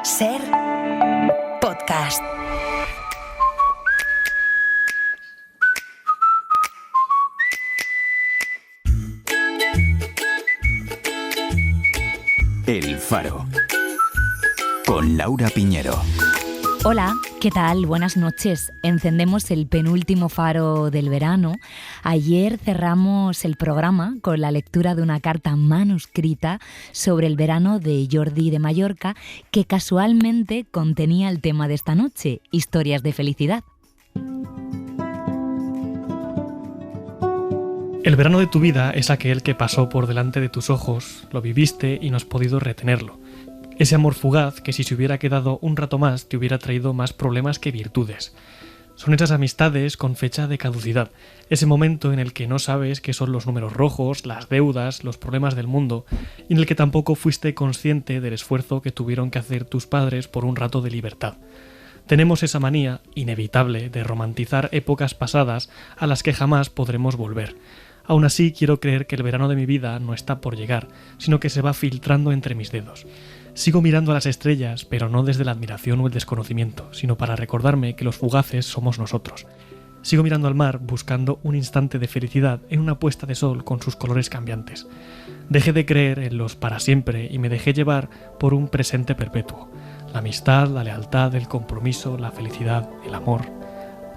Ser podcast. El Faro, con Laura Piñero. Hola, ¿qué tal? Buenas noches. Encendemos el penúltimo faro del verano. Ayer cerramos el programa con la lectura de una carta manuscrita sobre el verano de Jordi de Mallorca, que casualmente contenía el tema de esta noche, historias de felicidad. El verano de tu vida es aquel que pasó por delante de tus ojos, lo viviste y no has podido retenerlo. Ese amor fugaz que si se hubiera quedado un rato más te hubiera traído más problemas que virtudes. Son esas amistades con fecha de caducidad, ese momento en el que no sabes qué son los números rojos, las deudas, los problemas del mundo, y en el que tampoco fuiste consciente del esfuerzo que tuvieron que hacer tus padres por un rato de libertad. Tenemos esa manía, inevitable, de romantizar épocas pasadas a las que jamás podremos volver. Aún así, quiero creer que el verano de mi vida no está por llegar, sino que se va filtrando entre mis dedos. Sigo mirando a las estrellas, pero no desde la admiración o el desconocimiento, sino para recordarme que los fugaces somos nosotros. Sigo mirando al mar, buscando un instante de felicidad en una puesta de sol con sus colores cambiantes. Dejé de creer en los para siempre y me dejé llevar por un presente perpetuo. La amistad, la lealtad, el compromiso, la felicidad, el amor,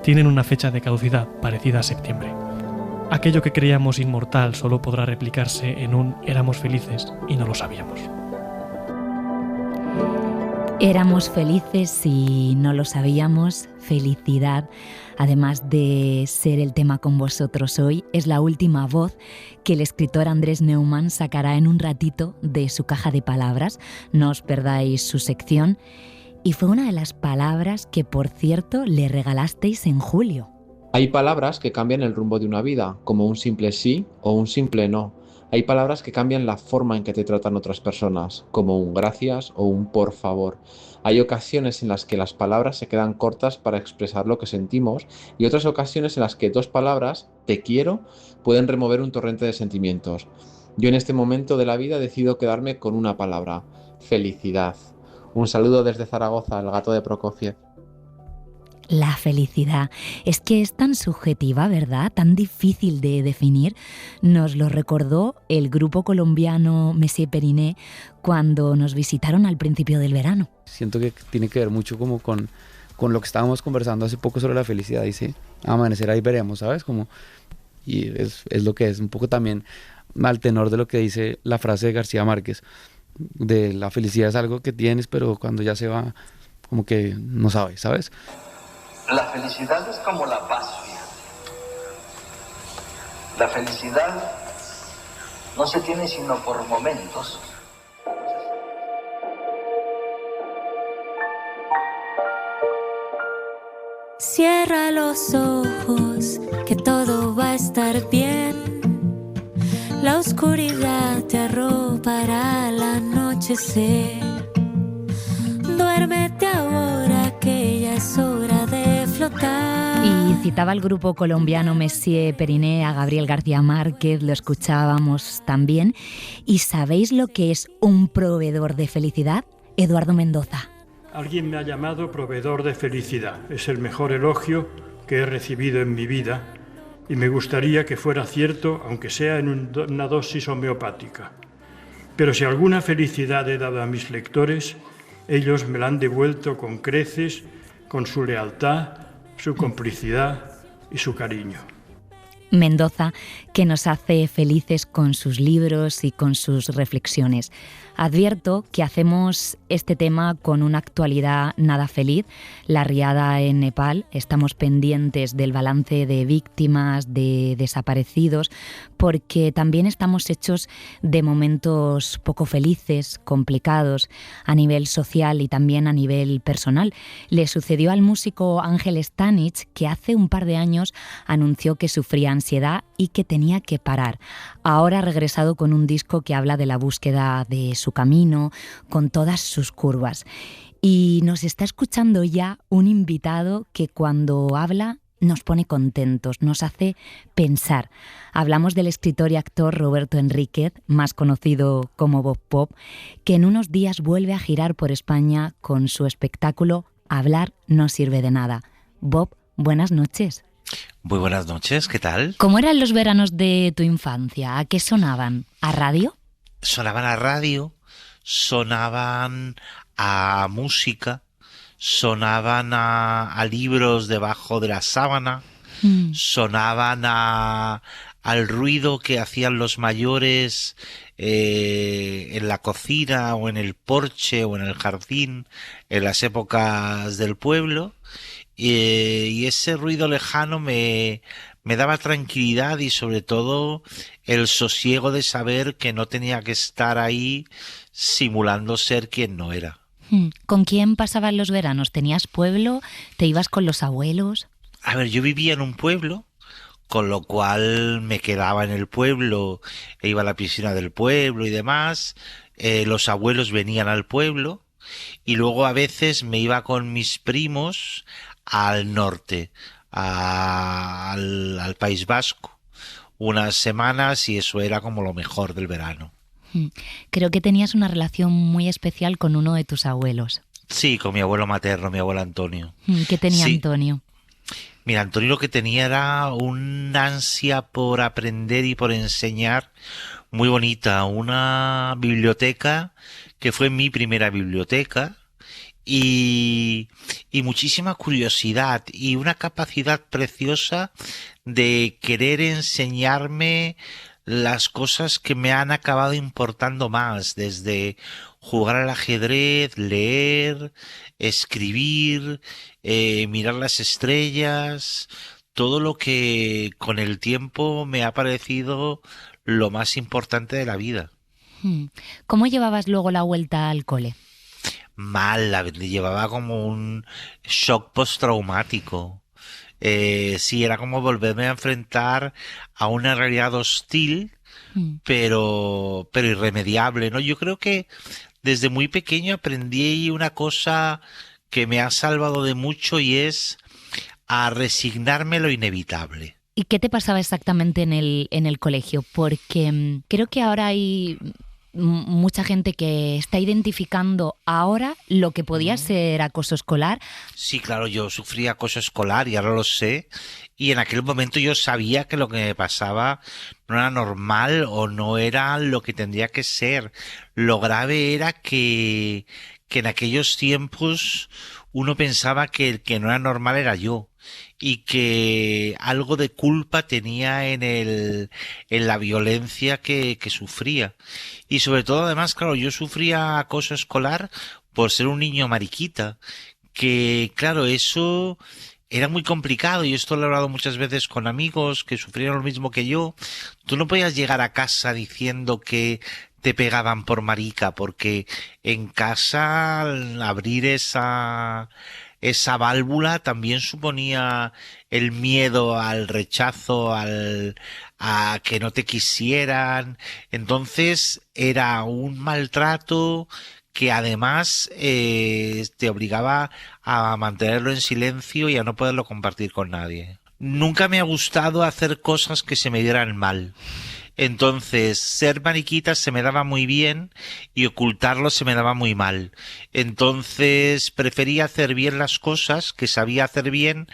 tienen una fecha de caducidad parecida a septiembre. Aquello que creíamos inmortal solo podrá replicarse en un éramos felices y no lo sabíamos. Éramos felices y no lo sabíamos. Felicidad, además de ser el tema con vosotros hoy, es la última voz que el escritor Andrés Neumann sacará en un ratito de su caja de palabras. No os perdáis su sección. Y fue una de las palabras que, por cierto, le regalasteis en julio. Hay palabras que cambian el rumbo de una vida, como un simple sí o un simple no. Hay palabras que cambian la forma en que te tratan otras personas, como un gracias o un por favor. Hay ocasiones en las que las palabras se quedan cortas para expresar lo que sentimos y otras ocasiones en las que dos palabras, te quiero, pueden remover un torrente de sentimientos. Yo en este momento de la vida decido quedarme con una palabra: felicidad. Un saludo desde Zaragoza, el gato de Prokofiev. La felicidad es que es tan subjetiva, ¿verdad? Tan difícil de definir. Nos lo recordó el grupo colombiano Messier Periné cuando nos visitaron al principio del verano. Siento que tiene que ver mucho como con lo que estábamos conversando hace poco sobre la felicidad. Dice, amanecer ahí veremos, ¿sabes? Y es lo que es un poco también al tenor de lo que dice la frase de García Márquez, de la felicidad es algo que tienes, pero cuando ya se va, como que no sabes, ¿sabes? La felicidad es como la paz. La felicidad no se tiene sino por momentos. Cierra los ojos, que todo va a estar bien. La oscuridad te arropará al anochecer. Duérmete ahora que ya es hora de flotar. Y citaba el grupo colombiano Messier Periné a Gabriel García Márquez, lo escuchábamos también. ¿Y sabéis lo que es un proveedor de felicidad? Eduardo Mendoza. Alguien me ha llamado proveedor de felicidad. Es el mejor elogio que he recibido en mi vida y me gustaría que fuera cierto, aunque sea en una dosis homeopática. Pero si alguna felicidad he dado a mis lectores, ellos me la han devuelto con creces, con su lealtad, su complicidad y su cariño. Mendoza, que nos hace felices con sus libros y con sus reflexiones. Advierto que hacemos este tema con una actualidad nada feliz. La riada en Nepal, estamos pendientes del balance de víctimas, de desaparecidos, porque también estamos hechos de momentos poco felices, complicados, a nivel social y también a nivel personal. Le sucedió al músico Ángel Stanich, que hace un par de años anunció que sufría ansiedad y que tenía que parar. Ahora ha regresado con un disco que habla de la búsqueda de su camino, con todas sus curvas. Y nos está escuchando ya un invitado que cuando habla nos pone contentos, nos hace pensar. Hablamos del escritor y actor Roberto Enríquez, más conocido como Bob Pop, que en unos días vuelve a girar por España con su espectáculo Hablar no sirve de nada. Bob, buenas noches. Muy buenas noches, ¿qué tal? ¿Cómo eran los veranos de tu infancia? ¿A qué sonaban? ¿A radio? Sonaban a radio, sonaban a música, sonaban a libros debajo de la sábana, sonaban al ruido que hacían los mayores en la cocina o en el porche o en el jardín en las épocas del pueblo, y ese ruido lejano me daba tranquilidad y sobre todo el sosiego de saber que no tenía que estar ahí simulando ser quien no era. ¿Con quién pasaban los veranos? ¿Tenías pueblo? ¿Te ibas con los abuelos? A ver, yo vivía en un pueblo, con lo cual me quedaba en el pueblo, e iba a la piscina del pueblo y demás. Los abuelos venían al pueblo y luego a veces me iba con mis primos al norte, al País Vasco, unas semanas, y eso era como lo mejor del verano. Creo que tenías una relación muy especial con uno de tus abuelos. Sí, con mi abuelo materno, mi abuelo Antonio. ¿Qué tenía Sí. Antonio? Mira, Antonio lo que tenía era una ansia por aprender y por enseñar muy bonita, una biblioteca que fue mi primera biblioteca, y muchísima curiosidad y una capacidad preciosa de querer enseñarme las cosas que me han acabado importando más, desde jugar al ajedrez, leer, escribir, mirar las estrellas, todo lo que con el tiempo me ha parecido lo más importante de la vida. ¿Cómo llevabas luego la vuelta al cole? Mal, llevaba como un shock postraumático. Sí, era como volverme a enfrentar a una realidad hostil, pero irremediable, ¿no? Yo creo que desde muy pequeño aprendí una cosa que me ha salvado de mucho, y es a resignarme a lo inevitable. ¿Y qué te pasaba exactamente en el colegio? Porque creo que ahora hay mucha gente que está identificando ahora lo que podía ser acoso escolar. Sí, claro, yo sufrí acoso escolar y ahora lo sé, y en aquel momento yo sabía que lo que me pasaba no era normal o no era lo que tendría que ser. Lo grave era que en aquellos tiempos uno pensaba que el que no era normal era yo, y que algo de culpa tenía en la violencia que sufría. Y sobre todo, además, claro, yo sufría acoso escolar por ser un niño mariquita, que claro, eso era muy complicado, y esto lo he hablado muchas veces con amigos que sufrieron lo mismo que yo. Tú no podías llegar a casa diciendo que te pegaban por marica, porque en casa al abrir esa válvula también suponía el miedo al rechazo, a que no te quisieran. Entonces era un maltrato que además te obligaba a mantenerlo en silencio y a no poderlo compartir con nadie. Nunca me ha gustado hacer cosas que se me dieran mal. Entonces, ser mariquita se me daba muy bien y ocultarlo se me daba muy mal. Entonces, prefería hacer bien las cosas que sabía hacer bien,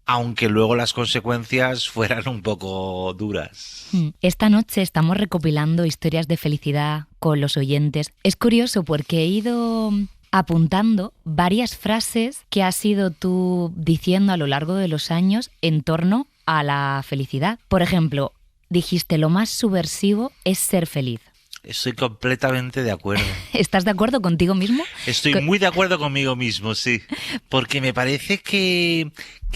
aunque luego las consecuencias fueran un poco duras. Esta noche estamos recopilando historias de felicidad con los oyentes. Es curioso porque he ido apuntando varias frases que has ido tú diciendo a lo largo de los años en torno a la felicidad. Por ejemplo, dijiste, lo más subversivo es ser feliz. Estoy completamente de acuerdo. ¿Estás de acuerdo contigo mismo? Estoy muy de acuerdo conmigo mismo, sí. Porque me parece que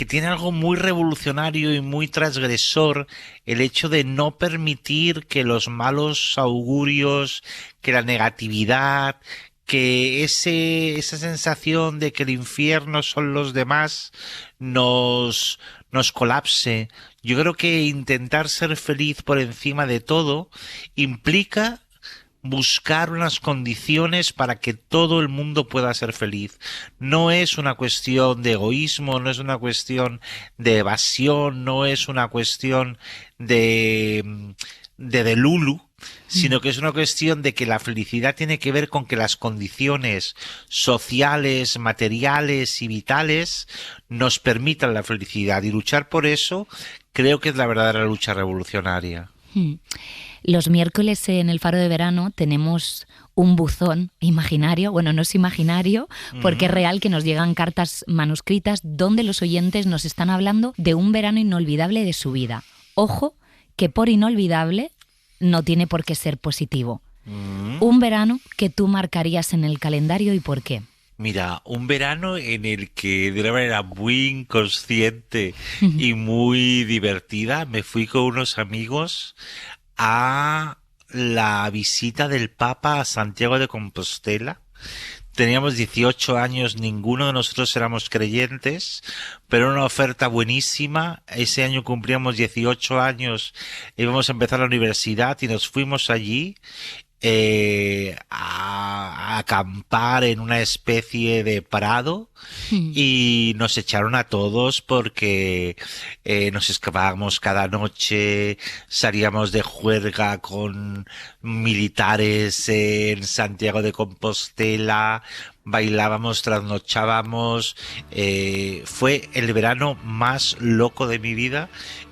tiene algo muy revolucionario y muy transgresor el hecho de no permitir que los malos augurios, que la negatividad, que esa sensación de que el infierno son los demás nos colapse. Yo creo que intentar ser feliz por encima de todo implica buscar unas condiciones para que todo el mundo pueda ser feliz. No es una cuestión de egoísmo, no es una cuestión de evasión, no es una cuestión de delulu, sino que es una cuestión de que la felicidad tiene que ver con que las condiciones sociales, materiales y vitales nos permitan la felicidad, y luchar por eso creo que es la verdadera lucha revolucionaria. Los miércoles en el Faro de Verano tenemos un buzón imaginario, bueno, no es imaginario porque es real, que nos llegan cartas manuscritas donde los oyentes nos están hablando de un verano inolvidable de su vida. Ojo, que por inolvidable no tiene por qué ser positivo. Un verano que tú marcarías en el calendario, ¿y por qué? Mira, un verano en el que de una manera muy inconsciente y muy divertida me fui con unos amigos a la visita del Papa a Santiago de Compostela. Teníamos 18 años, ninguno de nosotros éramos creyentes, pero una oferta buenísima. Ese año cumplíamos 18 años, íbamos a empezar la universidad y nos fuimos allí a acampar en una especie de prado, y nos echaron a todos porque nos escapábamos cada noche, salíamos de juerga con militares en Santiago de Compostela, bailábamos, trasnochábamos. Fue el verano más loco de mi vida.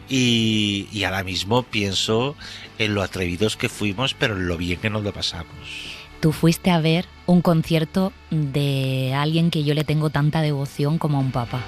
Y ahora mismo pienso en lo atrevidos que fuimos, pero en lo bien que nos lo pasamos. Tú fuiste a ver un concierto de alguien que yo le tengo tanta devoción como a un papa.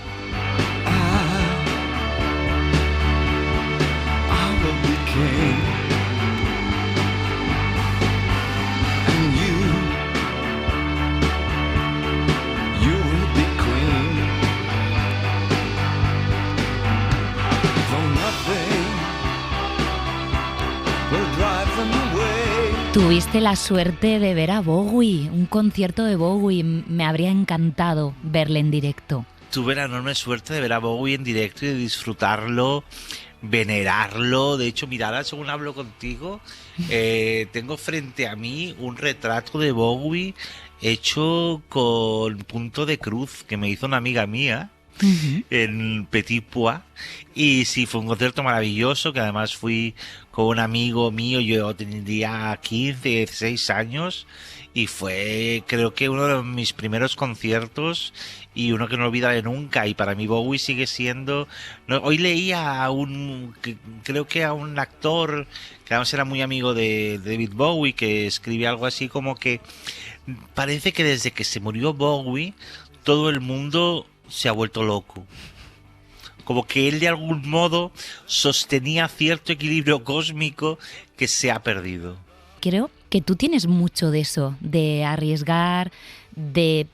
Tuviste la suerte de ver a Bowie, un concierto de Bowie. Me habría encantado verle en directo. Tuve la enorme suerte de ver a Bowie en directo y de disfrutarlo, venerarlo. De hecho, mira, según hablo contigo, tengo frente a mí un retrato de Bowie hecho con punto de cruz que me hizo una amiga mía en Petit Pois. Y sí, fue un concierto maravilloso, que además fui con un amigo mío. Yo tendría 15, 16 años, y fue, creo que, uno de mis primeros conciertos y uno que no olvidaré nunca. Y para mí Bowie sigue siendo... hoy leía creo que a un actor que además era muy amigo de David Bowie, que escribe algo así como que parece que desde que se murió Bowie todo el mundo se ha vuelto loco. Como que él de algún modo sostenía cierto equilibrio cósmico que se ha perdido. Creo que tú tienes mucho de eso, de arriesgar,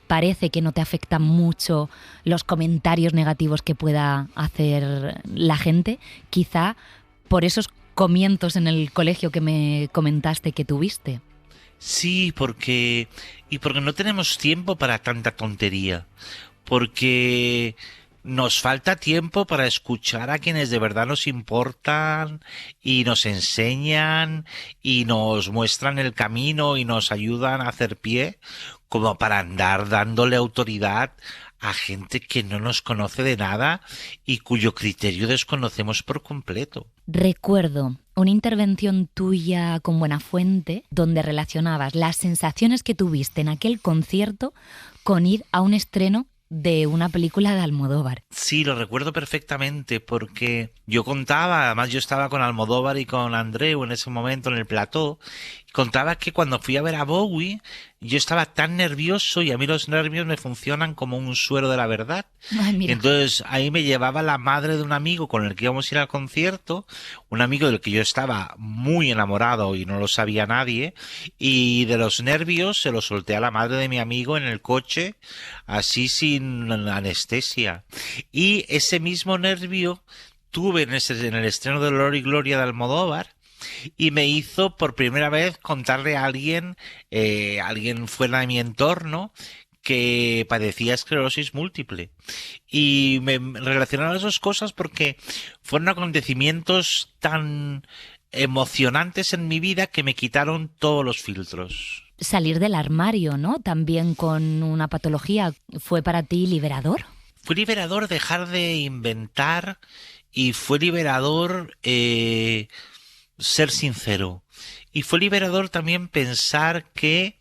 parece que no te afectan mucho los comentarios negativos que pueda hacer la gente, quizá por esos comienzos en el colegio que me comentaste que tuviste. Sí, porque no tenemos tiempo para tanta tontería, porque nos falta tiempo para escuchar a quienes de verdad nos importan y nos enseñan y nos muestran el camino y nos ayudan a hacer pie, como para andar dándole autoridad a gente que no nos conoce de nada y cuyo criterio desconocemos por completo. Recuerdo una intervención tuya con Buenafuente donde relacionabas las sensaciones que tuviste en aquel concierto con ir a un estreno de una película de Almodóvar. Sí, lo recuerdo perfectamente, porque yo contaba, además yo estaba con Almodóvar y con Andreu en ese momento en el plató, contaba que cuando fui a ver a Bowie yo estaba tan nervioso, y a mí los nervios me funcionan como un suero de la verdad. Ay, mira. Entonces ahí me llevaba la madre de un amigo con el que íbamos a ir al concierto, un amigo del que yo estaba muy enamorado y no lo sabía nadie, y de los nervios se lo solté a la madre de mi amigo en el coche, así sin anestesia. Y ese mismo nervio tuve en el estreno de Dolor y Gloria de Almodóvar, y me hizo por primera vez contarle a alguien fuera de mi entorno que padecía esclerosis múltiple. Y me relacionaron esas cosas porque fueron acontecimientos tan emocionantes en mi vida que me quitaron todos los filtros. Salir del armario, ¿no? También con una patología, ¿fue para ti liberador? Fue liberador dejar de inventar y fue liberador ser sincero. Y fue liberador también pensar que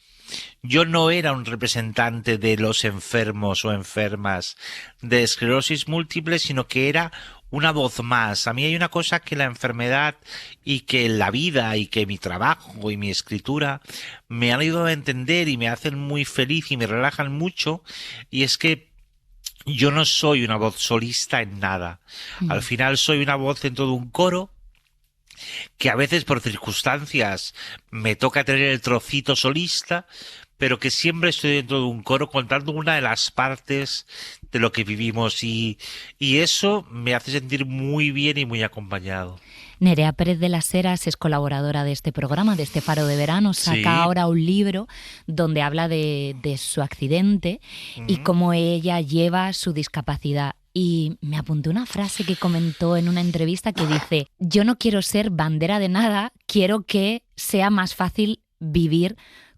yo no era un representante de los enfermos o enfermas de esclerosis múltiple, sino que era una voz más. A mí hay una cosa que la enfermedad y que la vida y que mi trabajo y mi escritura me han ayudado a entender y me hacen muy feliz y me relajan mucho, y es que yo no soy una voz solista en nada. Al final soy una voz dentro de un coro que a veces por circunstancias me toca tener el trocito solista, pero que siempre estoy dentro de un coro contando una de las partes de lo que vivimos, y eso me hace sentir muy bien y muy acompañado. Nerea Pérez de las Heras es colaboradora de este programa, de este Faro de Verano. Saca ahora un libro donde habla de su accidente y cómo ella lleva su discapacidad. Y me apunté una frase que comentó en una entrevista que dice: yo no quiero ser bandera de nada, quiero que sea más fácil vivir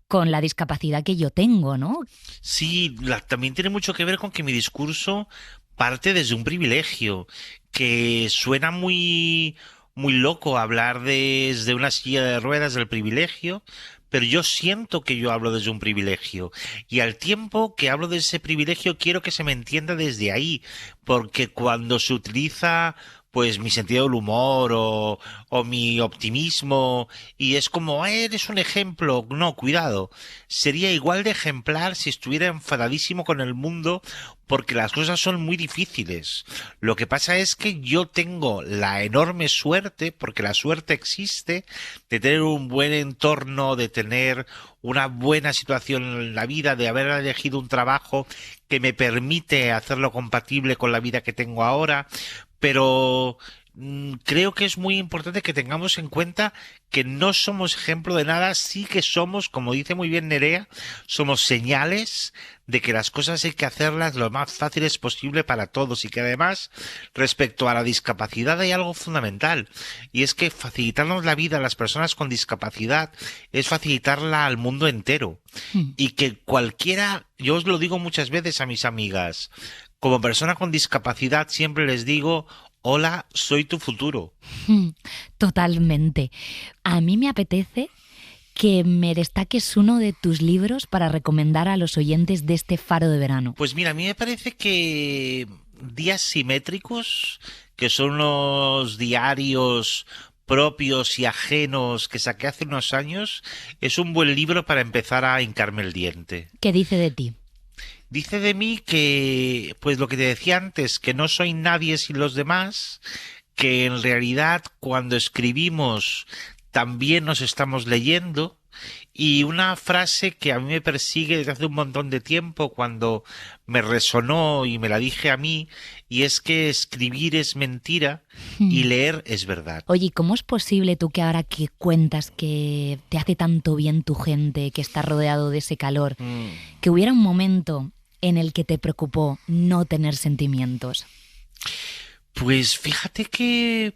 con la discapacidad que yo tengo, ¿no? Sí, también tiene mucho que ver con que mi discurso parte desde un privilegio, que suena muy loco hablar desde una silla de ruedas del privilegio, pero yo siento que yo hablo desde un privilegio, y al tiempo que hablo de ese privilegio quiero que se me entienda desde ahí, porque cuando se utiliza pues mi sentido del humor o mi optimismo y es como eres un ejemplo, no, cuidado, sería igual de ejemplar si estuviera enfadadísimo con el mundo, porque las cosas son muy difíciles. Lo que pasa es que yo tengo la enorme suerte, porque la suerte existe, de tener un buen entorno, de tener una buena situación en la vida, de haber elegido un trabajo que me permite hacerlo compatible con la vida que tengo ahora, pero creo que es muy importante que tengamos en cuenta que no somos ejemplo de nada, sí que somos, como dice muy bien Nerea, somos señales de que las cosas hay que hacerlas lo más fáciles posible para todos, y que además, respecto a la discapacidad, hay algo fundamental, y es que facilitarnos la vida a las personas con discapacidad es facilitarla al mundo entero, y que cualquiera, yo os lo digo muchas veces a mis amigas, como persona con discapacidad siempre les digo: hola, soy tu futuro. Totalmente. A mí me apetece que me destaques uno de tus libros para recomendar a los oyentes de este Faro de Verano. Pues mira, a mí me parece que Días Simétricos, que son unos diarios propios y ajenos que saqué hace unos años, es un buen libro para empezar a hincarme el diente. ¿Qué dice de ti? Dice de mí que, pues lo que te decía antes, que no soy nadie sin los demás, que en realidad cuando escribimos también nos estamos leyendo, y una frase que a mí me persigue desde hace un montón de tiempo cuando me resonó y me la dije a mí, y es que escribir es mentira y leer es verdad. Oye, ¿cómo es posible tú que ahora que cuentas que te hace tanto bien tu gente, que estás rodeado de ese calor, que hubiera un momento en el que te preocupó no tener sentimientos? Pues fíjate que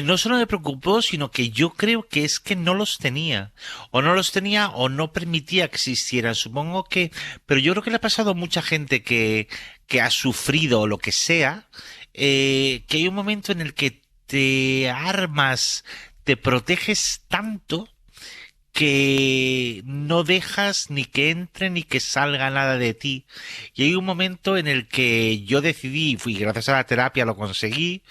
no solo me preocupó, sino que yo creo que es que no los tenía o no permitía que existieran, supongo que, pero yo creo que le ha pasado a mucha gente que ha sufrido lo que sea, que hay un momento en el que te armas, te proteges tanto que no dejas ni que entre ni que salga nada de ti. Y hay un momento en el que yo decidí, y gracias a la terapia lo conseguí,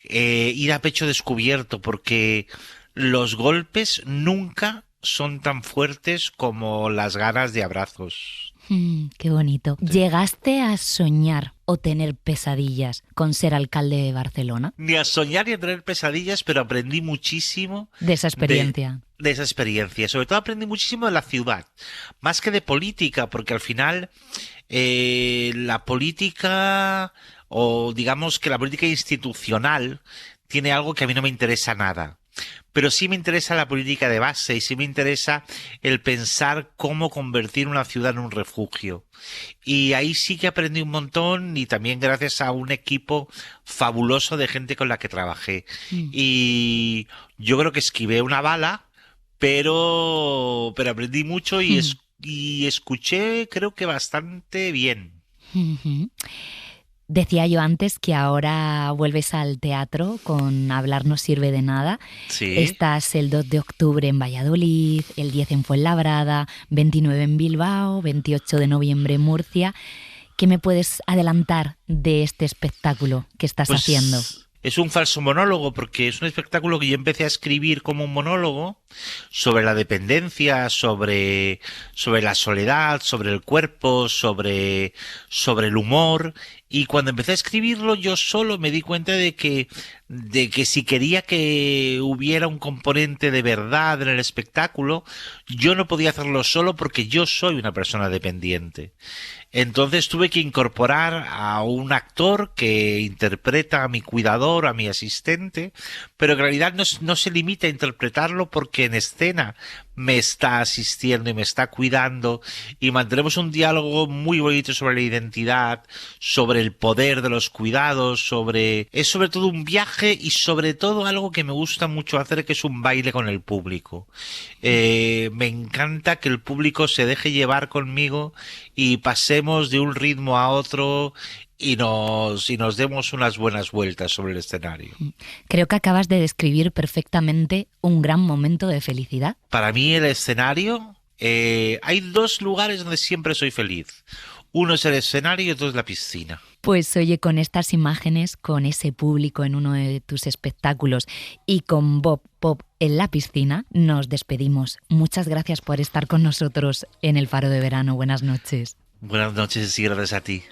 ir a pecho descubierto, porque los golpes nunca son tan fuertes como las ganas de abrazos. Qué bonito. Sí. ¿Llegaste a soñar o tener pesadillas con ser alcalde de Barcelona? Ni a soñar ni a tener pesadillas, pero aprendí muchísimo de esa experiencia. De esa experiencia. Sobre todo aprendí muchísimo de la ciudad, más que de política, porque al final la política, o digamos que la política institucional, tiene algo que a mí no me interesa nada. pero sí me interesa la política de base y sí me interesa el pensar cómo convertir una ciudad en un refugio. Y ahí sí que aprendí un montón y también gracias a un equipo fabuloso de gente con la que trabajé. Y yo creo que esquivé una bala, pero aprendí mucho y escuché creo que bastante bien. Decía yo antes que ahora vuelves al teatro con Hablar no sirve de nada. Sí. Estás el 2 de octubre en Valladolid, el 10 en Fuenlabrada, 29 en Bilbao, 28 de noviembre en Murcia. ¿Qué me puedes adelantar de este espectáculo que estás haciendo? Es un falso monólogo porque es un espectáculo que yo empecé a escribir como un monólogo sobre la dependencia, sobre la soledad, sobre el cuerpo, sobre el humor. Y cuando empecé a escribirlo yo solo me di cuenta de que si quería que hubiera un componente de verdad en el espectáculo, yo no podía hacerlo solo porque yo soy una persona dependiente. Entonces tuve que incorporar a un actor que interpreta a mi cuidador, a mi asistente, pero en realidad no se limita a interpretarlo porque en escena me está asistiendo y me está cuidando y mantenemos un diálogo muy bonito sobre la identidad, sobre el poder de los cuidados, es sobre todo un viaje y sobre todo algo que me gusta mucho hacer, que es un baile con el público. Me encanta que el público se deje llevar conmigo y pasemos de un ritmo a otro y nos demos unas buenas vueltas sobre el escenario. Creo que acabas de describir perfectamente un gran momento de felicidad. Para mí el escenario, hay dos lugares donde siempre soy feliz. Uno es el escenario y otro es la piscina. Pues oye, con estas imágenes, con ese público en uno de tus espectáculos y con Bob Pop en la piscina, nos despedimos. Muchas gracias por estar con nosotros en El Faro de Verano. Buenas noches. Buenas noches y gracias a ti.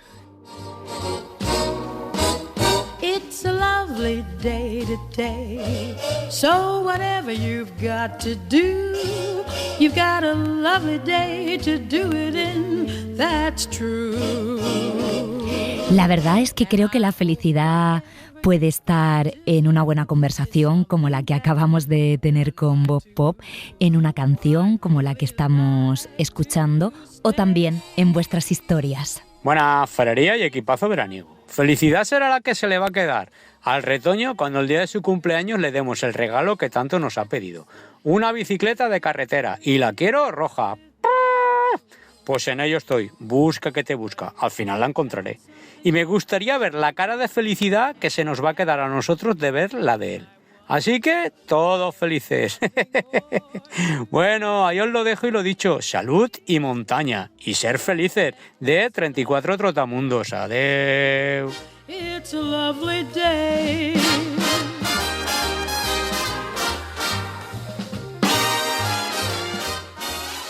It's a lovely day today, so whatever you've got to do, you've got a lovely day to do it in, that's true. La verdad es que creo que la felicidad puede estar en una buena conversación como la que acabamos de tener con Bob Pop, en una canción como la que estamos escuchando o también en vuestras historias. Buena farería y equipazo veraniego. Felicidad será la que se le va a quedar al retoño cuando el día de su cumpleaños le demos el regalo que tanto nos ha pedido. Una bicicleta de carretera y la quiero roja. Pues en ello estoy. Busca que te busca. Al final la encontraré. Y me gustaría ver la cara de felicidad que se nos va a quedar a nosotros de ver la de él. Así que todos felices. Bueno, ahí os lo dejo y lo dicho. Salud y montaña. Y ser felices. De 34 Trotamundos. Adeu. It's a lovely day.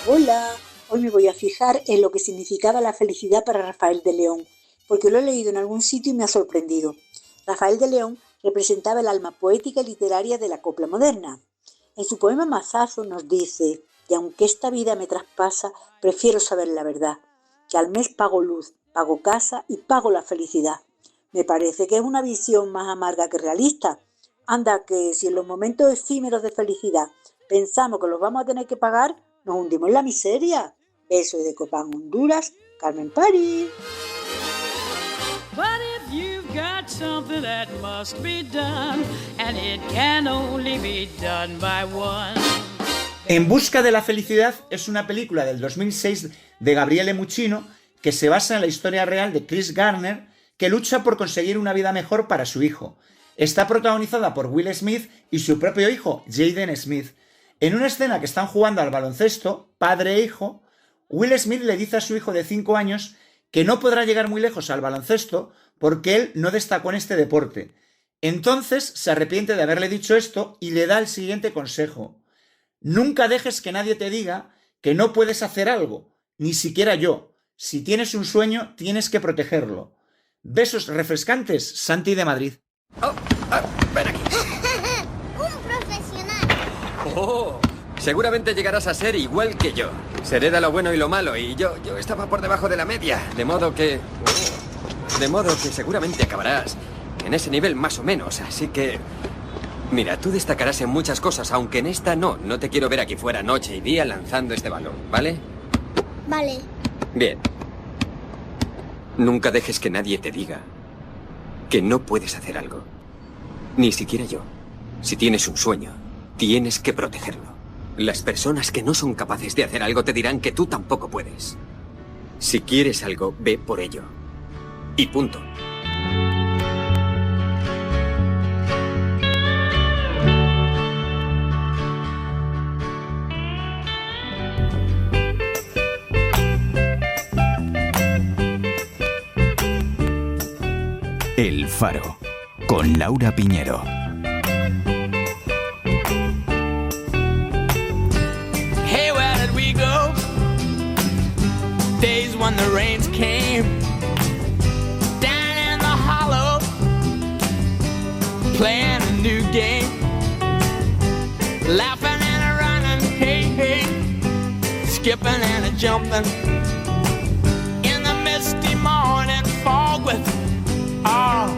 Hola, hoy me voy a fijar en lo que significaba la felicidad para Rafael de León, porque lo he leído en algún sitio y me ha sorprendido. Rafael de León representaba el alma poética y literaria de la copla moderna. En su poema Mazazo nos dice: y aunque esta vida me traspasa, prefiero saber la verdad, que al mes pago luz, pago casa y pago la felicidad. Me parece que es una visión más amarga que realista. Anda, que si en los momentos efímeros de felicidad pensamos que los vamos a tener que pagar, nos hundimos en la miseria. Besos de Copán, Honduras, Carmen París. But if you've got something that must be done, and it can only be done by one. En busca de la felicidad es una película del 2006 de Gabriele Muccino que se basa en la historia real de Chris Garner, que lucha por conseguir una vida mejor para su hijo. Está protagonizada por Will Smith y su propio hijo, Jaden Smith. En una escena que están jugando al baloncesto, padre e hijo, Will Smith le dice a su hijo de 5 años que no podrá llegar muy lejos al baloncesto porque él no destacó en este deporte. Entonces se arrepiente de haberle dicho esto y le da el siguiente consejo: nunca dejes que nadie te diga que no puedes hacer algo, ni siquiera yo. Si tienes un sueño, tienes que protegerlo. Besos refrescantes, Santi de Madrid. Ven aquí. ¡Un profesional! Oh, seguramente llegarás a ser igual que yo. Se hereda lo bueno y lo malo, y yo estaba por debajo de la media. De modo que seguramente acabarás en ese nivel más o menos, así que Mira, tú destacarás en muchas cosas, aunque en esta no. No te quiero ver aquí fuera noche y día lanzando este balón, ¿vale? Vale. Bien. Nunca dejes que nadie te diga que no puedes hacer algo. Ni siquiera yo. Si tienes un sueño, tienes que protegerlo. Las personas que no son capaces de hacer algo te dirán que tú tampoco puedes. Si quieres algo, ve por ello. Y punto. El Faro, con Laura Piñero. Hey, where did we go? Days when the rains came down in the hollow, playing a new game, laughing and a running, hey, hey, skipping and a jumping in the misty morning fog with our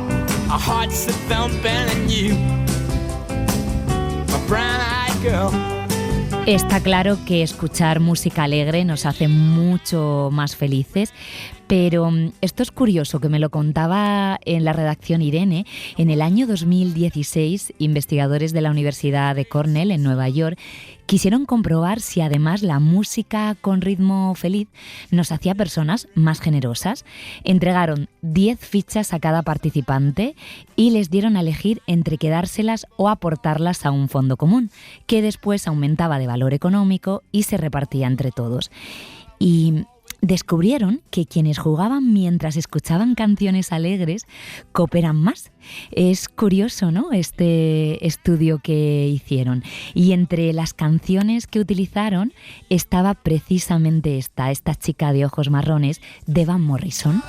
hearts are thumping and you, my brown-eyed girl. Está claro que escuchar música alegre nos hace mucho más felices, pero esto es curioso, que me lo contaba en la redacción Irene. En el año 2016, investigadores de la Universidad de Cornell en Nueva York quisieron comprobar si además la música con ritmo feliz nos hacía personas más generosas. Entregaron 10 fichas a cada participante y les dieron a elegir entre quedárselas o aportarlas a un fondo común, que después aumentaba de valor económico y se repartía entre todos. Y descubrieron que quienes jugaban mientras escuchaban canciones alegres cooperan más. Es curioso, ¿no?, este estudio que hicieron. Y entre las canciones que utilizaron estaba precisamente esta chica de ojos marrones, de Van Morrison.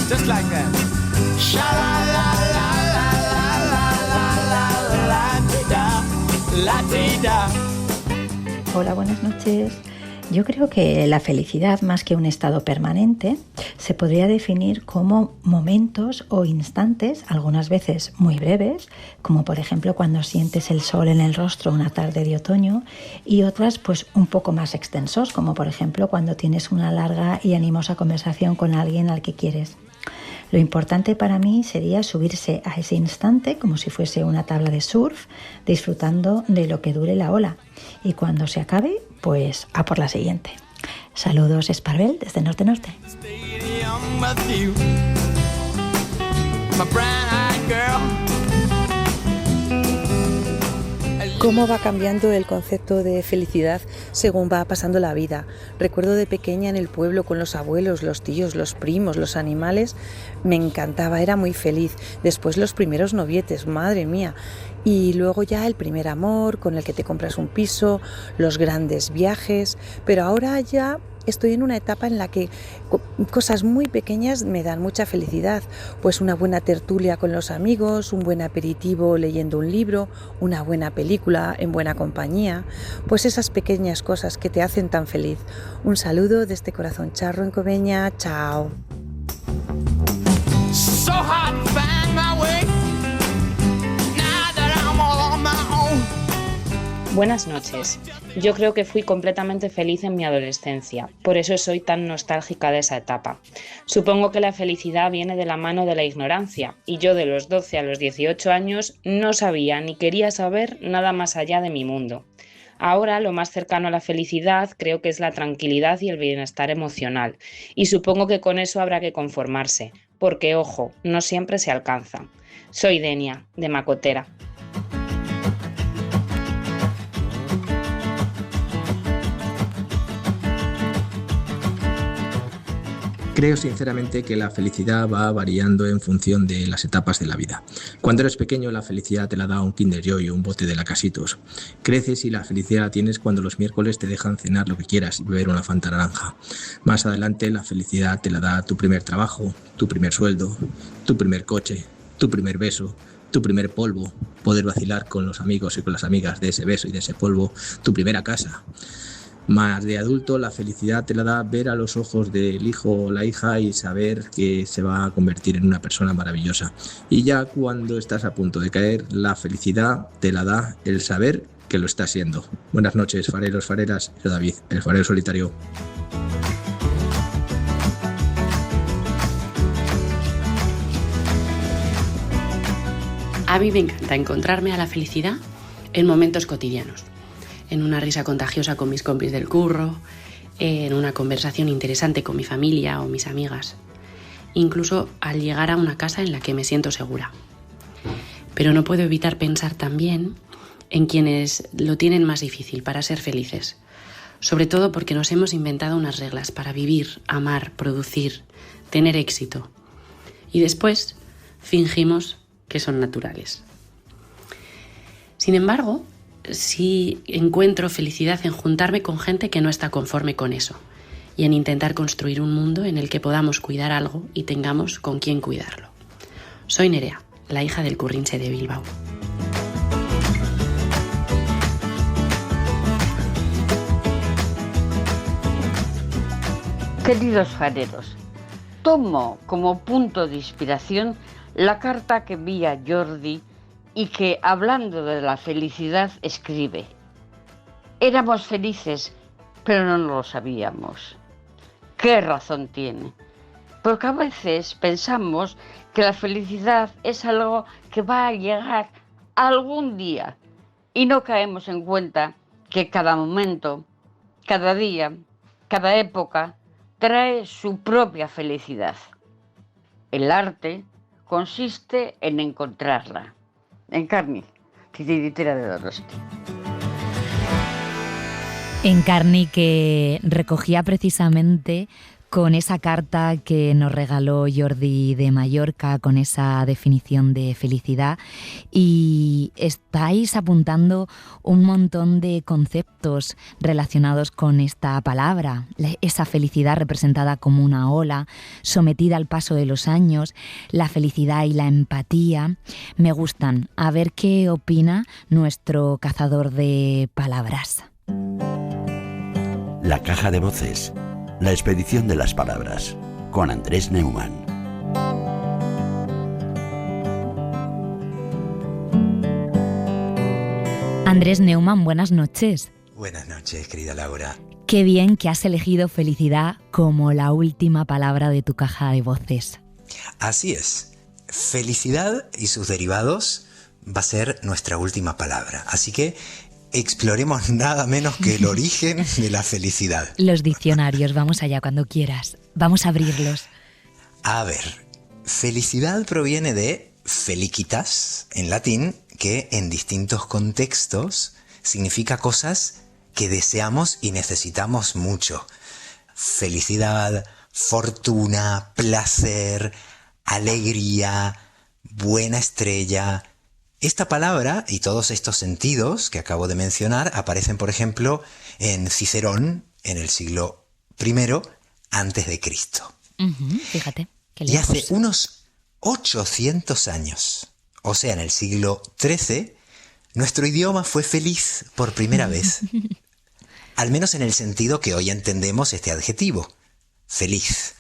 Just like that. Hola, buenas noches. Yo creo que la felicidad, más que un estado permanente, se podría definir como momentos o instantes, algunas veces muy breves, como por ejemplo cuando sientes el sol en el rostro una tarde de otoño, y otras pues un poco más extensos, como por ejemplo cuando tienes una larga y animosa conversación con alguien al que quieres. Lo importante para mí sería subirse a ese instante como si fuese una tabla de surf, disfrutando de lo que dure la ola. Y cuando se acabe, pues a por la siguiente. Saludos, Esparvel, desde Norte Norte. Cómo va cambiando el concepto de felicidad según va pasando la vida. Recuerdo de pequeña en el pueblo con los abuelos, los tíos, los primos, los animales. Me encantaba, era muy feliz. Después los primeros novietes, madre mía. Y luego ya el primer amor con el que te compras un piso, los grandes viajes. Pero ahora ya estoy en una etapa en la que cosas muy pequeñas me dan mucha felicidad, pues una buena tertulia con los amigos, un buen aperitivo leyendo un libro, una buena película en buena compañía, pues esas pequeñas cosas que te hacen tan feliz. Un saludo desde Corazón Charro en Coveña, chao. So hard to find my way, now that I'm all on my own. Buenas noches. Yo creo que fui completamente feliz en mi adolescencia, por eso soy tan nostálgica de esa etapa. Supongo que la felicidad viene de la mano de la ignorancia, y yo de los 12 a los 18 años no sabía ni quería saber nada más allá de mi mundo. Ahora lo más cercano a la felicidad creo que es la tranquilidad y el bienestar emocional, y supongo que con eso habrá que conformarse, porque ojo, no siempre se alcanza. Soy Denia, de Macotera. Creo sinceramente que la felicidad va variando en función de las etapas de la vida. Cuando eres pequeño, la felicidad te la da un Kinder Joy o un bote de Lacasitos. Creces y la felicidad la tienes cuando los miércoles te dejan cenar lo que quieras y beber una Fanta naranja. Más adelante, la felicidad te la da tu primer trabajo, tu primer sueldo, tu primer coche, tu primer beso, tu primer polvo, poder vacilar con los amigos y con las amigas de ese beso y de ese polvo, tu primera casa. Más de adulto, la felicidad te la da ver a los ojos del hijo o la hija y saber que se va a convertir en una persona maravillosa. Y ya cuando estás a punto de caer, la felicidad te la da el saber que lo está siendo. Buenas noches, fareros, fareras. Soy David, el farero solitario. A mí me encanta encontrarme a la felicidad en momentos cotidianos. En una risa contagiosa con mis compis del curro, en una conversación interesante con mi familia o mis amigas, incluso al llegar a una casa en la que me siento segura. Pero no puedo evitar pensar también en quienes lo tienen más difícil para ser felices, sobre todo porque nos hemos inventado unas reglas para vivir, amar, producir, tener éxito, y después fingimos que son naturales. Sin embargo, sí encuentro felicidad en juntarme con gente que no está conforme con eso y en intentar construir un mundo en el que podamos cuidar algo y tengamos con quién cuidarlo. Soy Nerea, la hija del Currinche de Bilbao. Queridos fareros, tomo como punto de inspiración la carta que envía Jordi y que, hablando de la felicidad, escribe: éramos felices, pero no lo sabíamos. ¿Qué razón tiene? Porque a veces pensamos que la felicidad es algo que va a llegar algún día y no caemos en cuenta que cada momento, cada día, cada época trae su propia felicidad. El arte consiste en encontrarla. Encarni, titiritera de Donosti. Encarni, que recogía precisamente con esa carta que nos regaló Jordi de Mallorca, con esa definición de felicidad, y estáis apuntando un montón de conceptos relacionados con esta palabra, esa felicidad representada como una ola, sometida al paso de los años, la felicidad y la empatía. Me gustan. A ver qué opina nuestro cazador de palabras. La caja de voces. La expedición de las palabras, con Andrés Neumann. Andrés Neumann, buenas noches. Buenas noches, querida Laura. Qué bien que has elegido felicidad como la última palabra de tu caja de voces. Así es. Felicidad y sus derivados va a ser nuestra última palabra. Así que exploremos nada menos que el origen de la felicidad. Los diccionarios, vamos allá cuando quieras. Vamos a abrirlos. A ver, felicidad proviene de felicitas, en latín, que en distintos contextos significa cosas que deseamos y necesitamos mucho. Felicidad, fortuna, placer, alegría, buena estrella. Esta palabra y todos estos sentidos que acabo de mencionar aparecen, por ejemplo, en Cicerón en el siglo I antes de Cristo. Fíjate. Y hace unos 800 años, o sea, en el siglo XIII, nuestro idioma fue feliz por primera vez. Al menos en el sentido que hoy entendemos este adjetivo, feliz,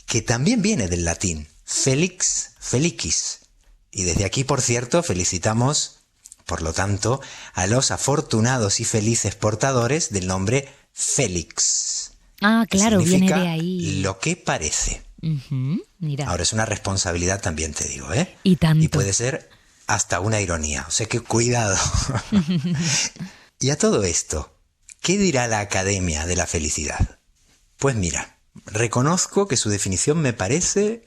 que también viene del latín, felix, felicis. Y desde aquí, por cierto, felicitamos, por lo tanto, a los afortunados y felices portadores del nombre Félix. Ah, claro, viene de ahí. Lo que parece. Mira. Ahora es una responsabilidad también, te digo, ¿eh? Y tanto. Y puede ser hasta una ironía, o sea que cuidado. Y a todo esto, ¿qué dirá la Academia de la Felicidad? Pues mira, reconozco que su definición me parece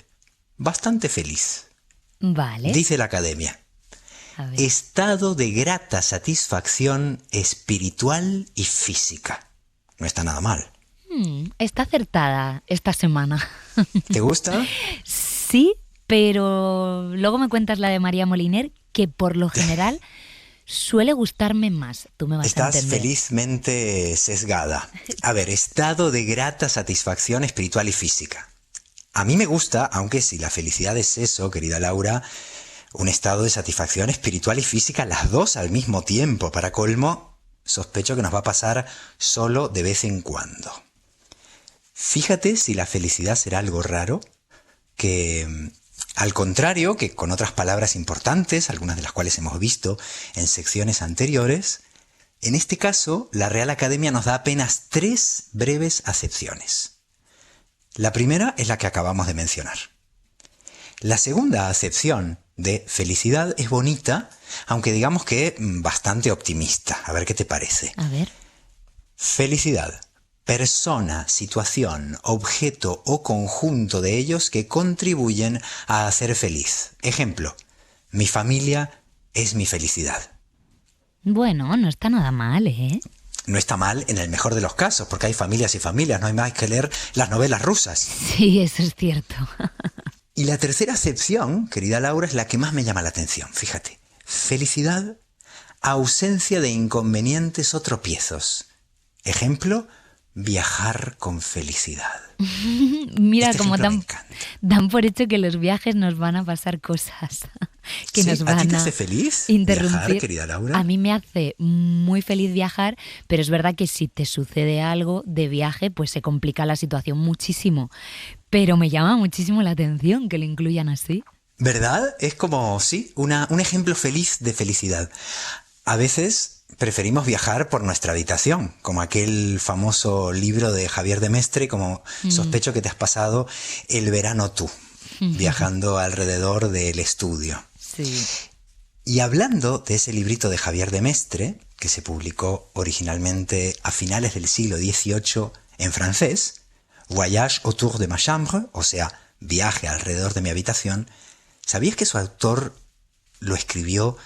bastante feliz. Vale. Dice la Academia: estado de grata satisfacción espiritual y física. No está nada mal. Está acertada esta semana. ¿Te gusta? Sí, pero luego me cuentas la de María Moliner, que por lo general suele gustarme más. Tú me vas a entender. Estás felizmente sesgada. A ver, estado de grata satisfacción espiritual y física. A mí me gusta, aunque si la felicidad es eso, querida Laura, un estado de satisfacción espiritual y física, las dos al mismo tiempo. Para colmo, sospecho que nos va a pasar solo de vez en cuando. Fíjate si la felicidad será algo raro, que al contrario que con otras palabras importantes, algunas de las cuales hemos visto en secciones anteriores, en este caso la Real Academia nos da apenas 3 breves acepciones. La primera es la que acabamos de mencionar. La segunda acepción de felicidad es bonita, aunque digamos que bastante optimista. A ver qué te parece. A ver. Felicidad. Persona, situación, objeto o conjunto de ellos que contribuyen a hacer feliz. Ejemplo, mi familia es mi felicidad. Bueno, no está nada mal, ¿eh? No está mal en el mejor de los casos, porque hay familias y familias, no hay más que leer las novelas rusas. Sí, eso es cierto. Y la tercera acepción, querida Laura, es la que más me llama la atención, fíjate. Felicidad, ausencia de inconvenientes o tropiezos. Ejemplo, viajar con felicidad. Mira cómo dan por hecho que los viajes nos van a pasar cosas que ¿Sí? nos van ¿A ti te hace feliz interrumpir. Viajar, querida Laura? A mí me hace muy feliz viajar, pero es verdad que si te sucede algo de viaje, pues se complica la situación muchísimo. Pero me llama muchísimo la atención que lo incluyan así. ¿Verdad? Es como, sí, un ejemplo feliz de felicidad. A veces preferimos viajar por nuestra habitación, como aquel famoso libro de Javier de Mestre, como sospecho que te has pasado el verano tú, viajando alrededor del estudio. Sí. Y hablando de ese librito de Javier de Mestre, que se publicó originalmente a finales del siglo XVIII en francés, Voyage autour de ma chambre, o sea, viaje alrededor de mi habitación, ¿sabías que su autor lo escribió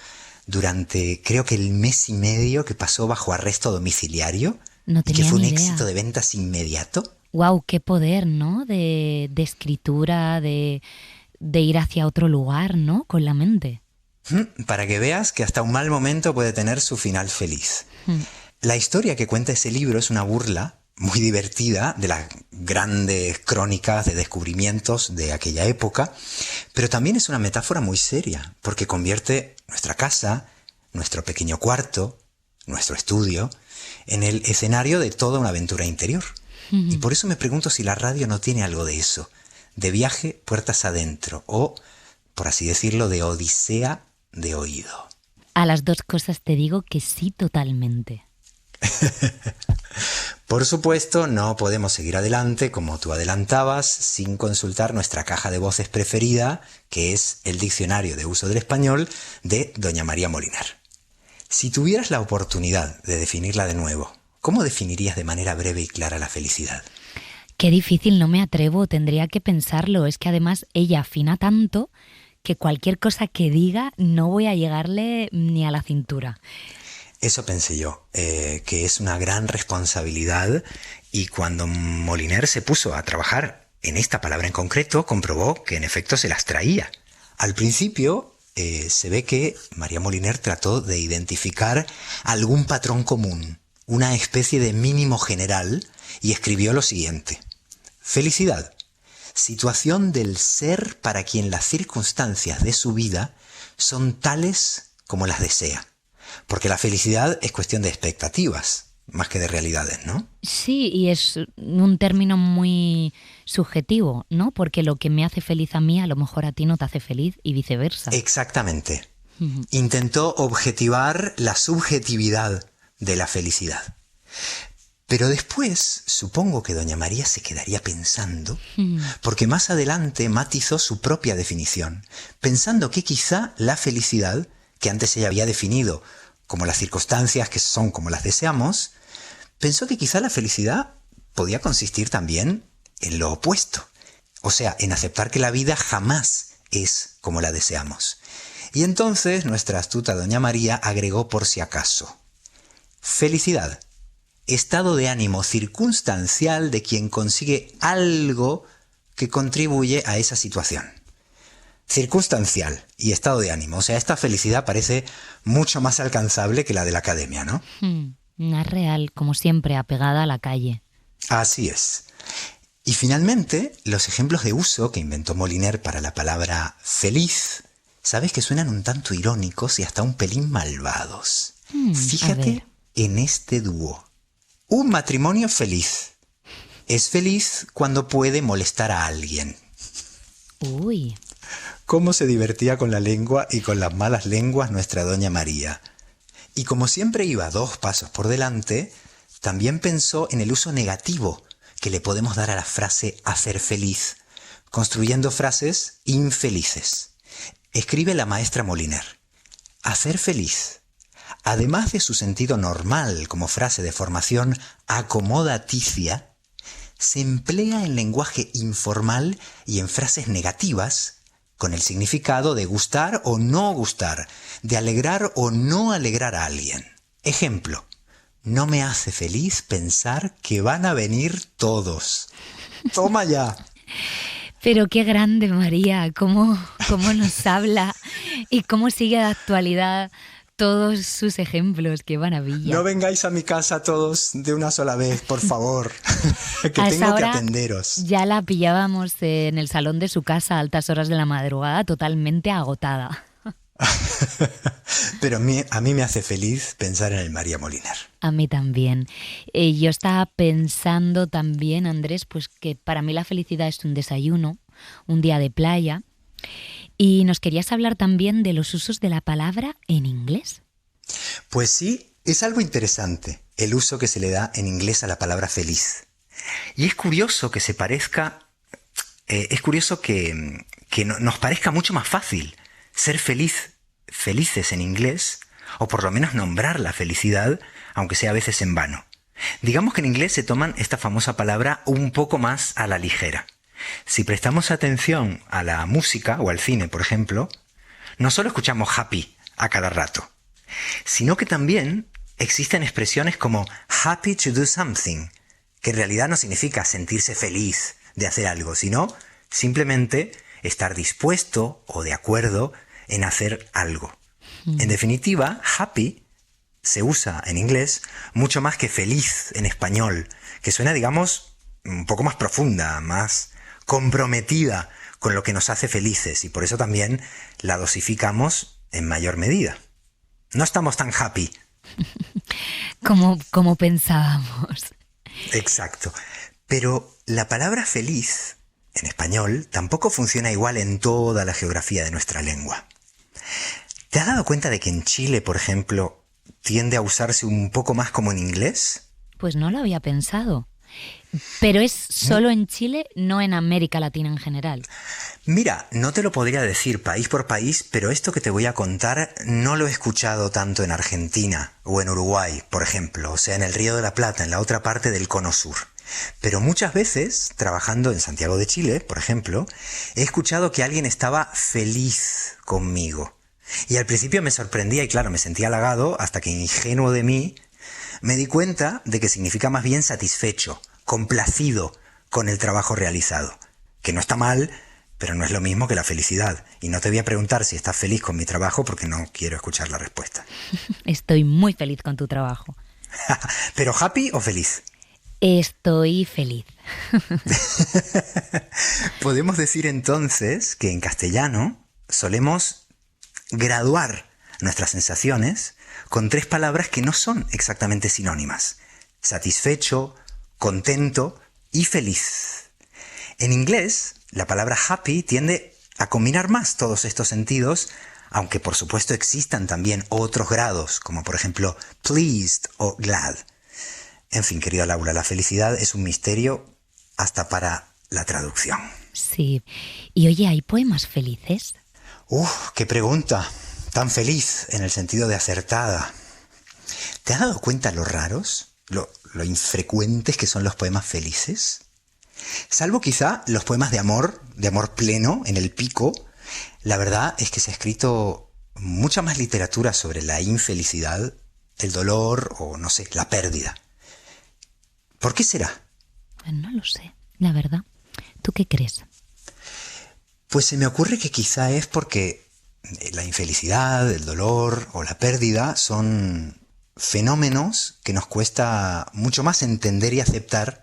durante, creo que el mes y medio que pasó bajo arresto domiciliario? No tenía y que fue un ni idea. éxito de ventas inmediato. Wow, qué poder, ¿no? De escritura, de ir hacia otro lugar, ¿no? Con la mente. Para que veas que hasta un mal momento puede tener su final feliz. La historia que cuenta ese libro es una burla muy divertida de las grandes crónicas de descubrimientos de aquella época, pero también es una metáfora muy seria, porque convierte nuestra casa, nuestro pequeño cuarto, nuestro estudio, en el escenario de toda una aventura interior. Y por eso me pregunto si la radio no tiene algo de eso, de viaje puertas adentro, o, por así decirlo, de odisea de oído. A las dos cosas te digo que sí, totalmente. Por supuesto, no podemos seguir adelante, como tú adelantabas, sin consultar nuestra caja de voces preferida, que es el Diccionario de Uso del Español de Doña María Moliner. Si tuvieras la oportunidad de definirla de nuevo, ¿cómo definirías de manera breve y clara la felicidad? Qué difícil, no me atrevo, tendría que pensarlo. Es que además ella afina tanto que cualquier cosa que diga no voy a llegarle ni a la cintura. Eso pensé yo, que es una gran responsabilidad, y cuando Moliner se puso a trabajar en esta palabra en concreto, comprobó que en efecto se las traía. Al principio se ve que María Moliner trató de identificar algún patrón común, una especie de mínimo general, y escribió lo siguiente: felicidad, situación del ser para quien las circunstancias de su vida son tales como las desea. Porque la felicidad es cuestión de expectativas, más que de realidades, ¿no? Sí, y es un término muy subjetivo, ¿no? Porque lo que me hace feliz a mí, a lo mejor a ti no te hace feliz y viceversa. Exactamente. Intentó objetivar la subjetividad de la felicidad. Pero después, supongo que doña María se quedaría pensando, porque más adelante matizó su propia definición, pensando que quizá la felicidad, que antes ella había definido como las circunstancias que son como las deseamos, pensó que quizá la felicidad podía consistir también en lo opuesto, o sea, en aceptar que la vida jamás es como la deseamos. Y entonces nuestra astuta doña María agregó por si acaso: felicidad, estado de ánimo circunstancial de quien consigue algo que contribuye a esa situación. Circunstancial y estado de ánimo. O sea, esta felicidad parece mucho más alcanzable que la de la academia, ¿no? Una real, como siempre, apegada a la calle. Así es. Y finalmente, los ejemplos de uso que inventó Moliner para la palabra feliz, sabes que suenan un tanto irónicos y hasta un pelín malvados. Fíjate en este dúo. Un matrimonio feliz. Es feliz cuando puede molestar a alguien. Uy. Cómo se divertía con la lengua y con las malas lenguas nuestra doña María. Y como siempre iba 2 pasos por delante, también pensó en el uso negativo que le podemos dar a la frase hacer feliz, construyendo frases infelices. Escribe la maestra Moliner: hacer feliz, además de su sentido normal como frase de formación acomodaticia, se emplea en lenguaje informal y en frases negativas con el significado de gustar o no gustar, de alegrar o no alegrar a alguien. Ejemplo: no me hace feliz pensar que van a venir todos. ¡Toma ya! Pero qué grande, María, cómo nos habla y cómo sigue de actualidad todos sus ejemplos. ¡Qué maravilla! No vengáis a mi casa todos de una sola vez, por favor, que tengo que atenderos. Ya la pillábamos en el salón de su casa a altas horas de la madrugada, totalmente agotada. Pero a mí me hace feliz pensar en el María Moliner. A mí también. Yo estaba pensando también, Andrés, pues que para mí la felicidad es un desayuno, un día de playa. Y nos querías hablar también de los usos de la palabra en inglés. Pues sí, es algo interesante el uso que se le da en inglés a la palabra feliz. Y es curioso que se parezca, que nos parezca mucho más fácil ser felices en inglés, o por lo menos nombrar la felicidad, aunque sea a veces en vano. Digamos que en inglés se toman esta famosa palabra un poco más a la ligera. Si prestamos atención a la música o al cine, por ejemplo, no solo escuchamos happy a cada rato, sino que también existen expresiones como happy to do something, que en realidad no significa sentirse feliz de hacer algo, sino simplemente estar dispuesto o de acuerdo en hacer algo. En definitiva, happy se usa en inglés mucho más que feliz en español, que suena, digamos, un poco más profunda, más comprometida con lo que nos hace felices, y por eso también la dosificamos en mayor medida. No estamos tan happy. Como pensábamos. Exacto. Pero la palabra feliz en español tampoco funciona igual en toda la geografía de nuestra lengua. ¿Te has dado cuenta de que en Chile, por ejemplo, tiende a usarse un poco más como en inglés? Pues no lo había pensado. Pero es solo en Chile, no en América Latina en general. Mira, no te lo podría decir país por país, pero esto que te voy a contar no lo he escuchado tanto en Argentina o en Uruguay, por ejemplo, o sea, en el Río de la Plata, en la otra parte del Cono Sur. Pero muchas veces, trabajando en Santiago de Chile, por ejemplo, he escuchado que alguien estaba feliz conmigo. Y al principio me sorprendía y claro, me sentía halagado hasta que, ingenuo de mí, me di cuenta de que significa más bien satisfecho, complacido con el trabajo realizado. Que no está mal, pero no es lo mismo que la felicidad. Y no te voy a preguntar si estás feliz con mi trabajo porque no quiero escuchar la respuesta. Estoy muy feliz con tu trabajo. ¿Pero happy o feliz? Estoy feliz. Podemos decir entonces que en castellano solemos graduar nuestras sensaciones con 3 palabras que no son exactamente sinónimas: satisfecho, contento y feliz. En inglés, la palabra happy tiende a combinar más todos estos sentidos, aunque por supuesto existan también otros grados, como por ejemplo pleased o glad. En fin, querida Laura, la felicidad es un misterio hasta para la traducción. Sí. Y oye, ¿hay poemas felices? ¡Qué pregunta! Tan feliz en el sentido de acertada. ¿Te has dado cuenta lo raros, lo infrecuentes que son los poemas felices? Salvo quizá los poemas de amor pleno, en el pico, la verdad es que se ha escrito mucha más literatura sobre la infelicidad, el dolor o, no sé, la pérdida. ¿Por qué será? No lo sé, la verdad. ¿Tú qué crees? Pues se me ocurre que quizá es porque la infelicidad, el dolor o la pérdida son fenómenos que nos cuesta mucho más entender y aceptar,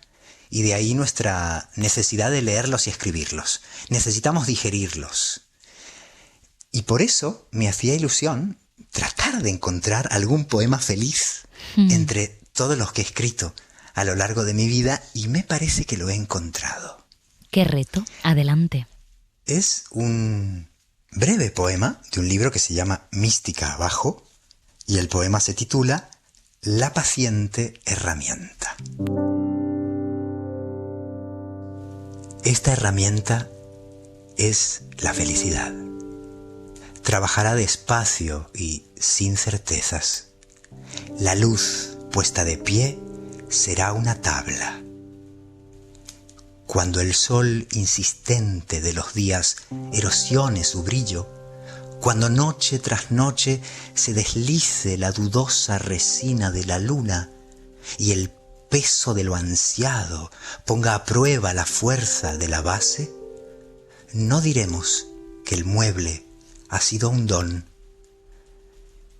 y de ahí nuestra necesidad de leerlos y escribirlos. Necesitamos digerirlos. Y por eso me hacía ilusión tratar de encontrar algún poema feliz entre todos los que he escrito a lo largo de mi vida y me parece que lo he encontrado. ¿Qué reto? Adelante. Es un breve poema de un libro que se llama Mística Abajo y el poema se titula La paciente herramienta. Esta herramienta es la felicidad. Trabajará despacio y sin certezas. La luz puesta de pie será una tabla. Cuando el sol insistente de los días erosione su brillo, cuando noche tras noche se deslice la dudosa resina de la luna y el peso de lo ansiado ponga a prueba la fuerza de la base, no diremos que el mueble ha sido un don.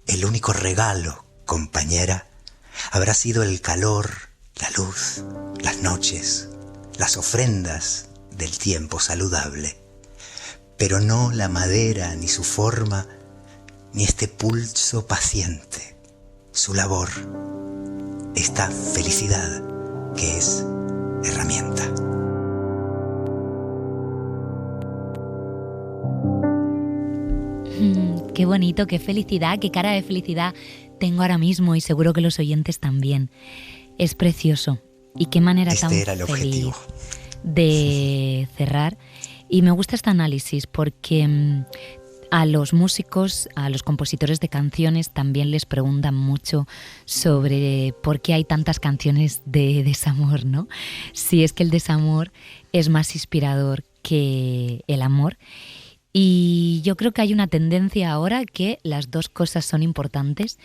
El único regalo, compañera, habrá sido el calor, la luz, las noches, las ofrendas del tiempo saludable, pero no la madera ni su forma, ni este pulso paciente, su labor, esta felicidad que es herramienta. Qué bonito, qué felicidad, qué cara de felicidad tengo ahora mismo y seguro que los oyentes también. Es precioso y qué manera tan feliz de cerrar. Y me gusta este análisis porque a los músicos, a los compositores de canciones también les preguntan mucho sobre por qué hay tantas canciones de desamor, ¿no? Si es que el desamor es más inspirador que el amor. Y yo creo que hay una tendencia ahora que las dos cosas son importantes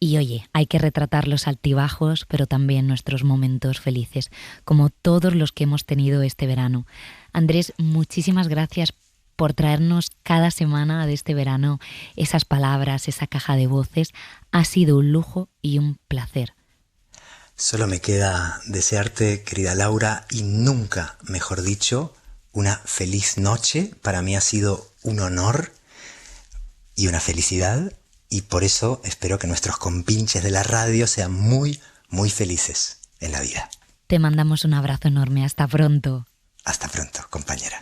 y oye, hay que retratar los altibajos, pero también nuestros momentos felices, como todos los que hemos tenido este verano. Andrés, muchísimas gracias por traernos cada semana de este verano esas palabras, esa caja de voces. Ha sido un lujo y un placer. Solo me queda desearte, querida Laura, y nunca, mejor dicho, una feliz noche. Para mí ha sido un honor y una felicidad, y por eso espero que nuestros compinches de la radio sean muy, muy felices en la vida. Te mandamos un abrazo enorme. Hasta pronto. Hasta pronto, compañera.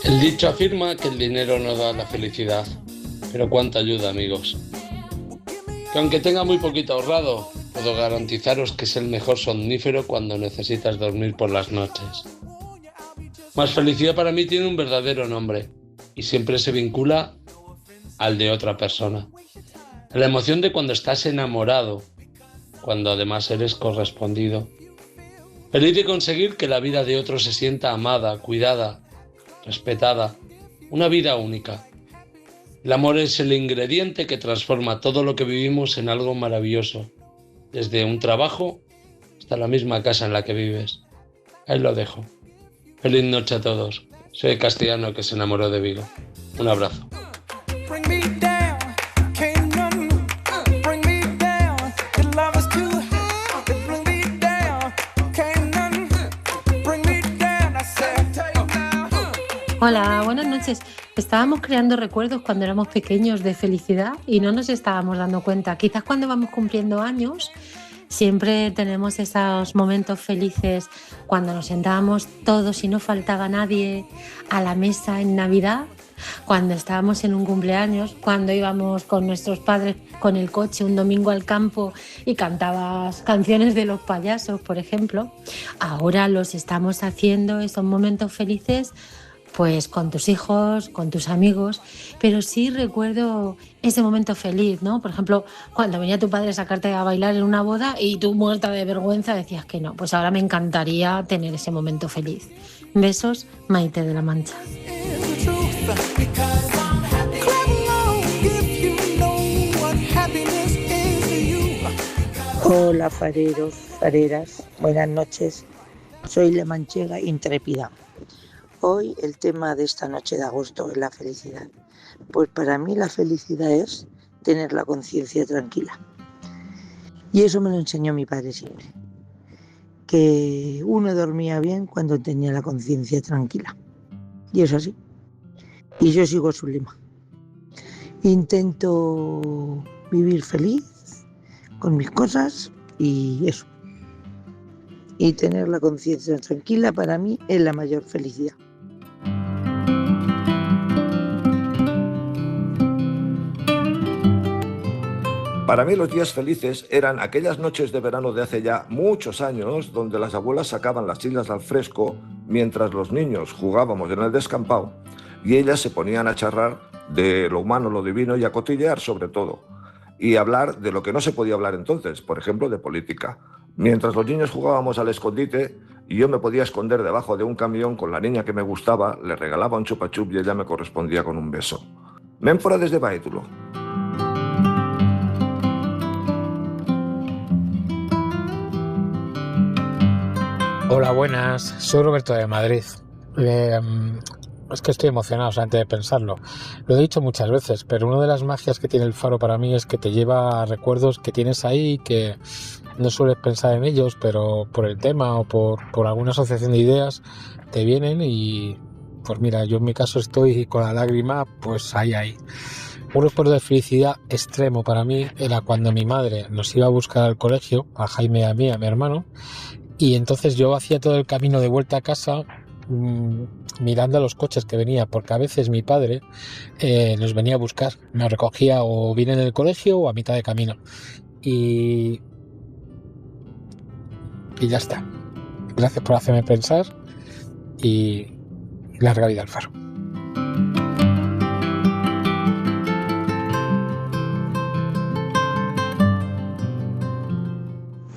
El dicho afirma que el dinero no da la felicidad, pero cuánta ayuda, amigos. Que aunque tenga muy poquito ahorrado, puedo garantizaros que es el mejor somnífero cuando necesitas dormir por las noches. Más felicidad para mí tiene un verdadero nombre y siempre se vincula al de otra persona. La emoción de cuando estás enamorado, cuando además eres correspondido. Feliz de conseguir que la vida de otro se sienta amada, cuidada, respetada, una vida única. El amor es el ingrediente que transforma todo lo que vivimos en algo maravilloso, desde un trabajo hasta la misma casa en la que vives. Ahí lo dejo. Feliz noche a todos. Soy Castellano, que se enamoró de Vigo. Un abrazo. Hola, buenas noches. Estábamos creando recuerdos cuando éramos pequeños de felicidad y no nos estábamos dando cuenta. Quizás cuando vamos cumpliendo años siempre tenemos esos momentos felices cuando nos sentábamos todos y no faltaba nadie a la mesa en Navidad, cuando estábamos en un cumpleaños, cuando íbamos con nuestros padres con el coche un domingo al campo y cantabas canciones de los payasos, por ejemplo. Ahora los estamos haciendo, esos momentos felices, pues con tus hijos, con tus amigos, pero sí recuerdo ese momento feliz, ¿no? Por ejemplo, cuando venía tu padre a sacarte a bailar en una boda y tú, muerta de vergüenza, decías que no. Pues ahora me encantaría tener ese momento feliz. Besos, Maite de la Mancha. Hola fareros, fareras, buenas noches. Soy la manchega intrépida. Hoy el tema de esta noche de agosto es la felicidad. Pues para mí la felicidad es tener la conciencia tranquila. Y eso me lo enseñó mi padre siempre. Que uno dormía bien cuando tenía la conciencia tranquila. Y es así. Y yo sigo su lema. Intento vivir feliz con mis cosas y eso. Y tener la conciencia tranquila para mí es la mayor felicidad. Para mí los días felices eran aquellas noches de verano de hace ya muchos años donde las abuelas sacaban las sillas al fresco mientras los niños jugábamos en el descampado y ellas se ponían a charlar de lo humano, lo divino y a cotillear sobre todo y hablar de lo que no se podía hablar entonces, por ejemplo de política. Mientras los niños jugábamos al escondite y yo me podía esconder debajo de un camión con la niña que me gustaba, le regalaba un chupa chup y ella me correspondía con un beso. Ménfora desde Baétulo. Hola, buenas. Soy Roberto de Madrid. Es que estoy emocionado antes de pensarlo. Lo he dicho muchas veces, pero una de las magias que tiene el Faro para mí es que te lleva a recuerdos que tienes ahí, que no sueles pensar en ellos, pero por el tema o por alguna asociación de ideas te vienen y pues mira, yo en mi caso estoy con la lágrima pues ahí. Un recuerdo de felicidad extremo para mí era cuando mi madre nos iba a buscar al colegio, a Jaime y a mí, a mi hermano, y entonces yo hacía todo el camino de vuelta a casa mirando a los coches que venía, porque a veces mi padre nos venía a buscar, me recogía o bien en el colegio o a mitad de camino y ya está. Gracias por hacerme pensar y larga vida al Faro.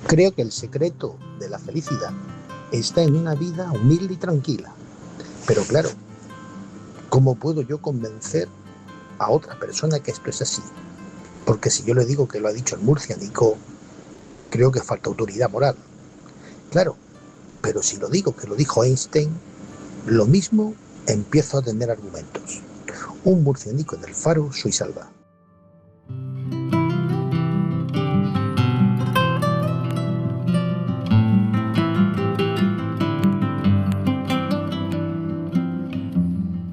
Creo que el secreto de la felicidad está en una vida humilde y tranquila. Pero claro, ¿cómo puedo yo convencer a otra persona que esto es así? Porque si yo le digo que lo ha dicho el murcianico, creo que falta autoridad moral. Claro, pero si lo digo que lo dijo Einstein, lo mismo empiezo a tener argumentos. Un murcianico en el Faro, soy Salva.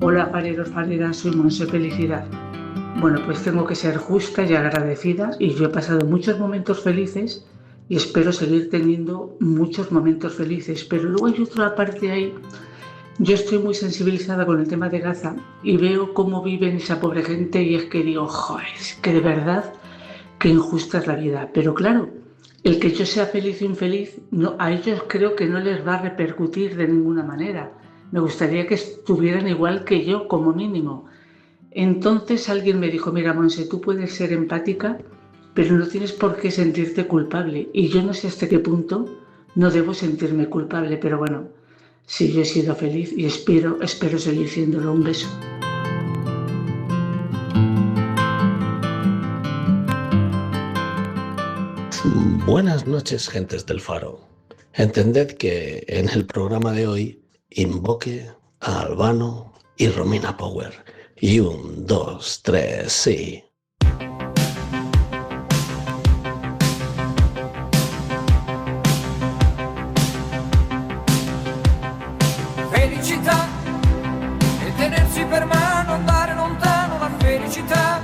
Hola fareros, fareras, soy Monse Felicidad. Bueno, pues tengo que ser justa y agradecida y yo he pasado muchos momentos felices y espero seguir teniendo muchos momentos felices, pero luego hay otra parte ahí. Yo estoy muy sensibilizada con el tema de Gaza y veo cómo viven esa pobre gente y es que digo, joder, es que de verdad qué injusta es la vida. Pero claro, el que yo sea feliz o infeliz, no, a ellos creo que no les va a repercutir de ninguna manera. Me gustaría que estuvieran igual que yo, como mínimo. Entonces alguien me dijo, mira, Monse, tú puedes ser empática, pero no tienes por qué sentirte culpable. Y yo no sé hasta qué punto no debo sentirme culpable, pero bueno, sí, yo he sido feliz y espero seguir siéndolo. Un beso. Buenas noches, gentes del Faro. Entended que en el programa de hoy invoque a Albano y Romina Power. Y 1, 2, 3, sí. Felicità e tenersi per mano, andare lontano, la felicità.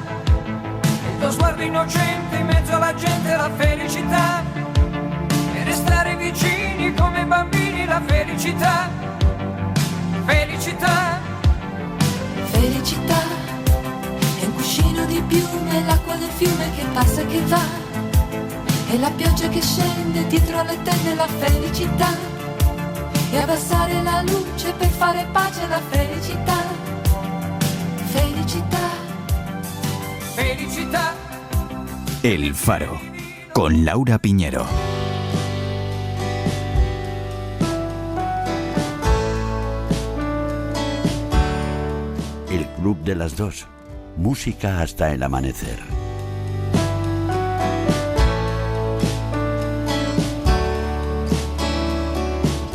Il tuo sguardo innocente in mezzo alla gente, la felicità. E restare vicini come bambini, la felicità. Felicità. Felicità è un cuscino di piume, l'acqua del fiume che passa e che va, e la pioggia che scende dietro alle tende, la felicità. e abbassare la luce per fare pace alla felicità. Felicità. Felicità. El Faro, con Laura Piñero. El Club de las Dos. Música hasta el amanecer.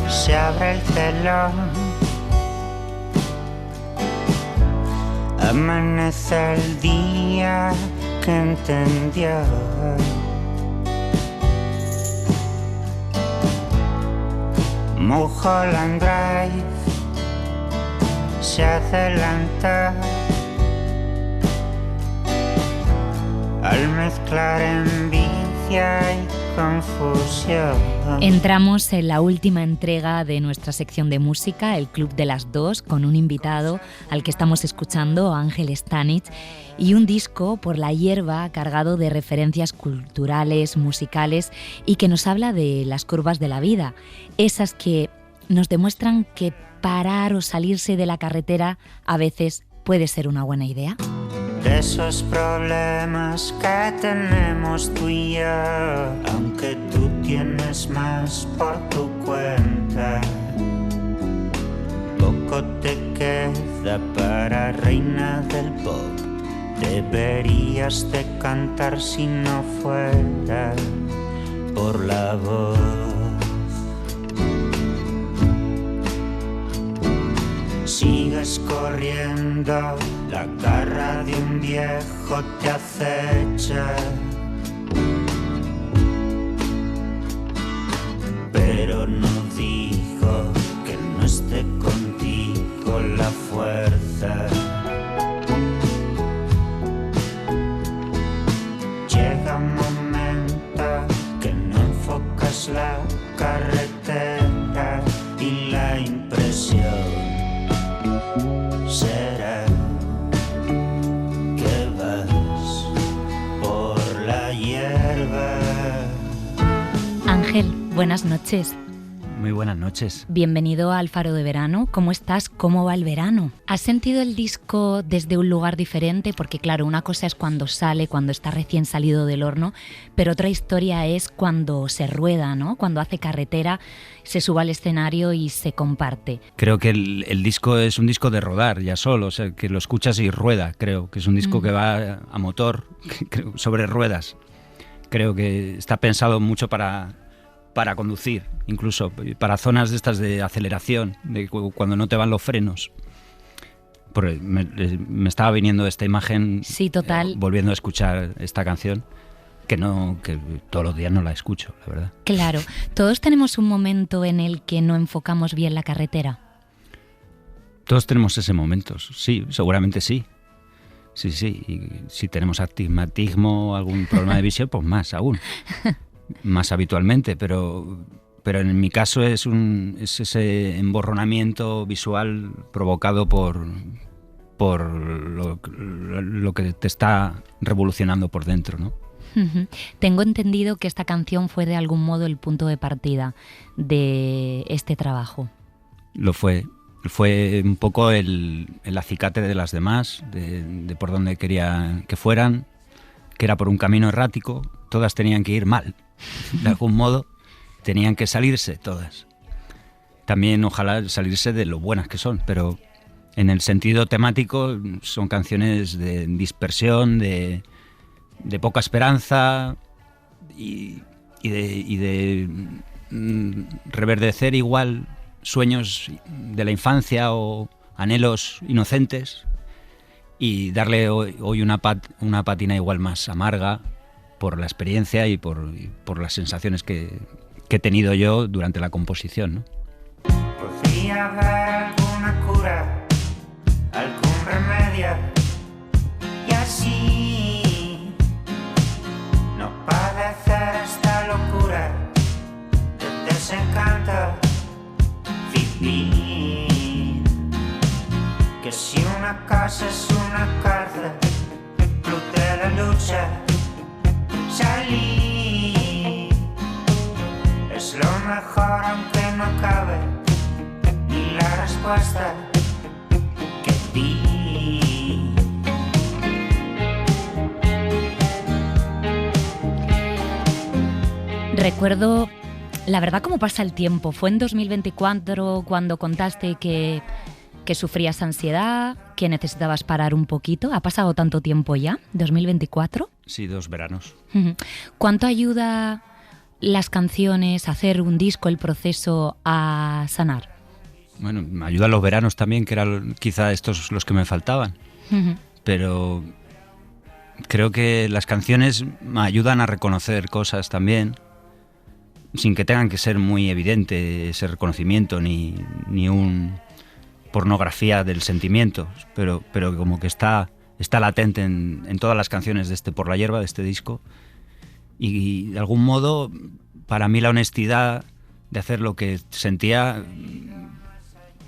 Se abre el telón, amanece el día que entendió. Mulholland Drive se adelanta al mezclar envidia y confusión. Entramos en la última entrega de nuestra sección de música, el Club de las Dos, con un invitado al que estamos escuchando, Ángel Stanich, y un disco, Por la hierba, cargado de referencias culturales, musicales y que nos habla de las curvas de la vida, esas que nos demuestran que parar o salirse de la carretera a veces puede ser una buena idea. De esos problemas que tenemos tú y yo, aunque tú tienes más por tu cuenta, poco te queda para reina del pop. Deberías de cantar si no fuera por la voz. Sigues corriendo, la garra de un viejo te acecha, pero no digo que no esté contigo la fuerza. Llega un momento que no enfocas la carretera y la impresión será que vas por la hierba. Ángel, buenas noches. Muy buenas noches. Bienvenido al Faro de Verano. ¿Cómo estás? ¿Cómo va el verano? ¿Has sentido el disco desde un lugar diferente? Porque claro, una cosa es cuando sale, cuando está recién salido del horno, pero otra historia es cuando se rueda, ¿no? Cuando hace carretera, se sube al escenario y se comparte. Creo que el disco es un disco de rodar ya solo, o sea, que lo escuchas y rueda. Creo que es un disco que va a motor, sobre ruedas. Creo que está pensado mucho para conducir, incluso para zonas de estas de aceleración, de cuando no te van los frenos. Porque me estaba viniendo esta imagen, sí, total. Volviendo a escuchar esta canción, que todos los días no la escucho, la verdad. Claro, todos tenemos un momento en el que no enfocamos bien la carretera. Todos tenemos ese momento, sí, seguramente sí. Sí, y si tenemos astigmatismo o algún problema de visión, pues más aún. Más habitualmente, pero en mi caso es ese emborronamiento visual provocado por lo que te está revolucionando por dentro, ¿no? Uh-huh. Tengo entendido que esta canción fue de algún modo el punto de partida de este trabajo. Lo fue un poco el acicate de las demás, de por donde quería que fueran, que era por un camino errático, todas tenían que ir mal. De algún modo tenían que salirse todas. También ojalá salirse de lo buenas que son, pero en el sentido temático son canciones de dispersión, de poca esperanza y de reverdecer igual sueños de la infancia o anhelos inocentes y darle hoy una pátina igual más amarga por la experiencia y por las sensaciones que he tenido yo durante la composición, ¿no? Podría haber alguna cura, algún remedio, y así no padecer esta locura del desencanto. Vivir, que si una casa es una cárcel, club de la lucha. Salir es lo mejor aunque no cabe hasta que ti. Recuerdo, la verdad, cómo pasa el tiempo. Fue en 2024 cuando contaste que sufrías ansiedad, que necesitabas parar un poquito. ¿Ha pasado tanto tiempo ya? ¿2024? Sí, 2 veranos. ¿Cuánto ayuda las canciones, hacer un disco, el proceso a sanar? Bueno, me ayudan los veranos también, que eran quizá estos los que me faltaban. Pero creo que las canciones me ayudan a reconocer cosas también, sin que tengan que ser muy evidente ese reconocimiento, ni un pornografía del sentimiento, pero como que está latente en todas las canciones de este Por la hierba, de este disco. Y de algún modo, para mí la honestidad de hacer lo que sentía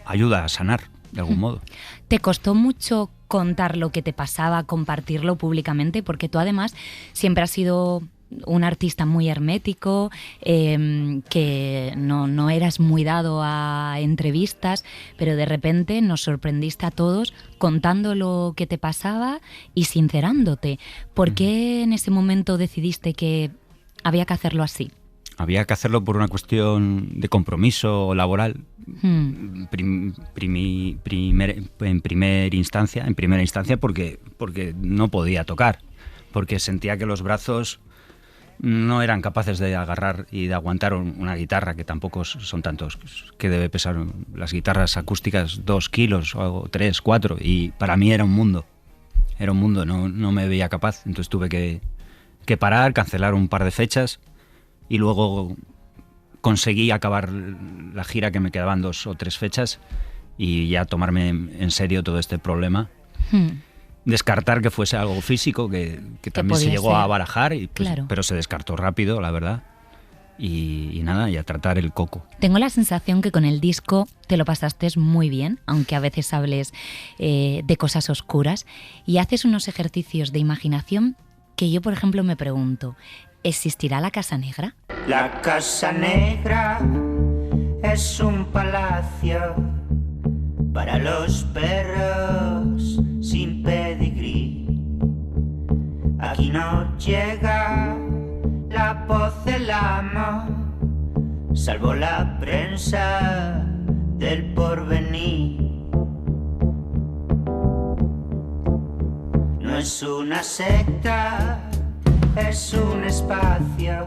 ayuda a sanar, de algún modo. ¿Te costó mucho contar lo que te pasaba, compartirlo públicamente? Porque tú además siempre has sido un artista muy hermético, que no eras muy dado a entrevistas, pero de repente nos sorprendiste a todos contando lo que te pasaba y sincerándote. ¿Por qué en ese momento decidiste que había que hacerlo así? Había que hacerlo por una cuestión de compromiso laboral. En primera instancia porque no podía tocar, porque sentía que los brazos no eran capaces de agarrar y de aguantar una guitarra, que tampoco son tantos, que debe pesar las guitarras acústicas 2 kilos o 3, 4, y para mí era un mundo, no me veía capaz. Entonces tuve que parar, cancelar un par de fechas y luego conseguí acabar la gira, que me quedaban 2 o 3 fechas, y ya tomarme en serio todo este problema. Descartar que fuese algo físico, que también se llegó a barajar, y pues, claro, pero se descartó rápido, la verdad. Y nada, y a tratar el coco. Tengo la sensación que con el disco te lo pasaste muy bien, aunque a veces hables de cosas oscuras, y haces unos ejercicios de imaginación que yo, por ejemplo, me pregunto, ¿existirá la Casa Negra? La Casa Negra es un palacio para los perros sin pedigrí. Aquí no llega la voz del amo, salvo la prensa del porvenir. No es una secta, es un espacio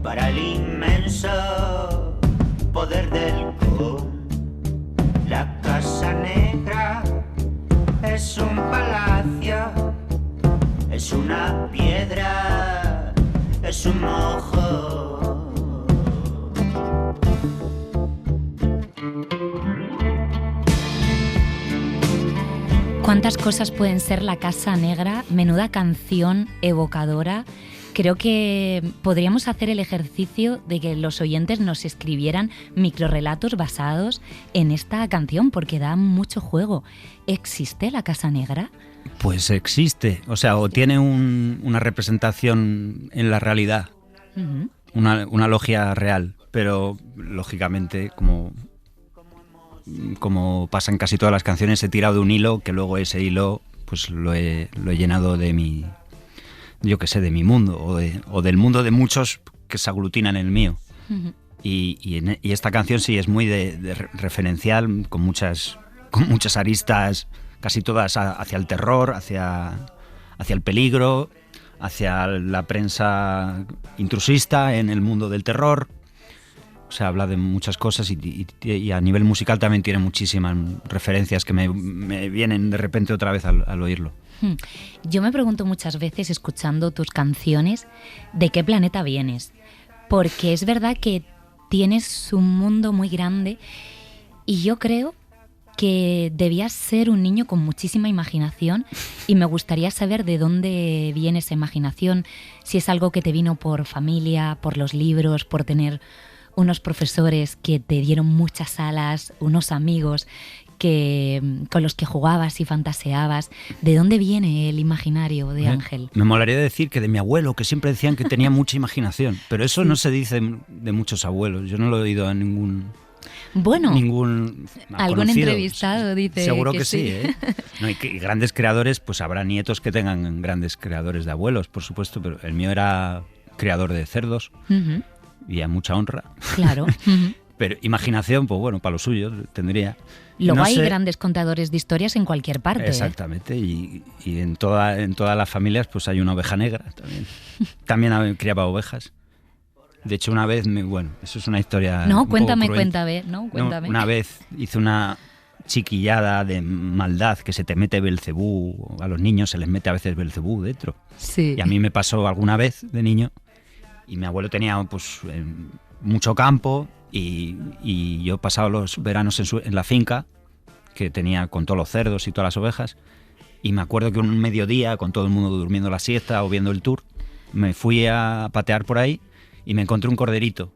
para el inmenso poder del con. La Casa Negra es un palacio, es una piedra, es un mojo. ¿Cuántas cosas pueden ser la Casa Negra? Menuda canción evocadora. Creo que podríamos hacer el ejercicio de que los oyentes nos escribieran microrrelatos basados en esta canción, porque da mucho juego. ¿Existe la Casa Negra? Pues existe, o sea, o tiene una representación en la realidad, una logia real, pero lógicamente, como pasa en casi todas las canciones, he tirado de un hilo, que luego ese hilo pues lo he llenado de mi, yo qué sé, de mi mundo, o del mundo de muchos que se aglutinan en el mío. Y esta canción sí es muy de referencial, con muchas aristas, casi todas hacia el terror, hacia el peligro, hacia la prensa intrusista en el mundo del terror. O sea, habla de muchas cosas y a nivel musical también tiene muchísimas referencias que me vienen de repente otra vez al oírlo. Yo me pregunto muchas veces, escuchando tus canciones, ¿de qué planeta vienes? Porque es verdad que tienes un mundo muy grande y yo creo que debías ser un niño con muchísima imaginación, y me gustaría saber de dónde viene esa imaginación, si es algo que te vino por familia, por los libros, por tener unos profesores que te dieron muchas alas, unos amigos con los que jugabas y fantaseabas. ¿De dónde viene el imaginario de Ángel? Me molaría decir que de mi abuelo, que siempre decían que tenía mucha imaginación, pero eso no se dice de muchos abuelos. Yo no lo he oído a ningún Bueno, ningún algún conocido. entrevistado dice seguro que que sí, ¿eh? No, y grandes creadores, pues habrá nietos que tengan grandes creadores de abuelos, por supuesto, pero el mío era criador de cerdos y a mucha honra. Claro. Pero imaginación, pues bueno, para lo suyo tendría. Luego no hay sé, grandes contadores de historias en cualquier parte. Exactamente, y en todas las familias pues hay una oveja negra también. También criaba ovejas. De hecho, una vez, bueno, eso es una historia. No, un cuéntame. poco cruenta. Una vez hice una chiquillada de maldad que se te mete Belcebú, a los niños se les mete a veces Belcebú dentro. Sí. Y a mí me pasó alguna vez de niño, y mi abuelo tenía pues mucho campo, y yo pasaba los veranos en la finca que tenía con todos los cerdos y todas las ovejas, y me acuerdo que un mediodía, con todo el mundo durmiendo la siesta o viendo el tour, me fui a patear por ahí y me encontré un corderito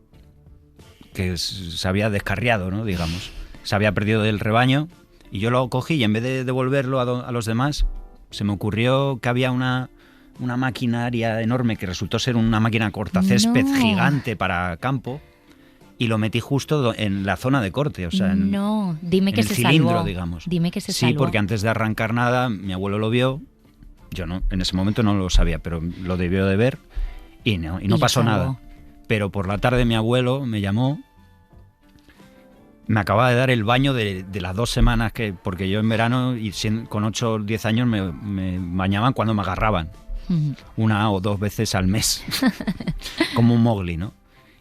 que se había descarriado, ¿no? Digamos, se había perdido del rebaño, y yo lo cogí y en vez de devolverlo a los demás, se me ocurrió que había una maquinaria enorme que resultó ser una máquina cortacésped gigante para campo, y lo metí justo en la zona de corte, o sea, dime que en el se cilindro, salvó. digamos. Dime que se salvó. Sí, porque antes de arrancar nada, mi abuelo lo vio, yo no, en ese momento no lo sabía, pero lo debió de ver, y no pasó nada. Pero por la tarde mi abuelo me llamó, me acababa de dar el baño de las 2 semanas porque yo en verano, y con 8 o 10 años, me bañaban cuando me agarraban, 1 o 2 veces al mes, como un Mowgli, ¿no?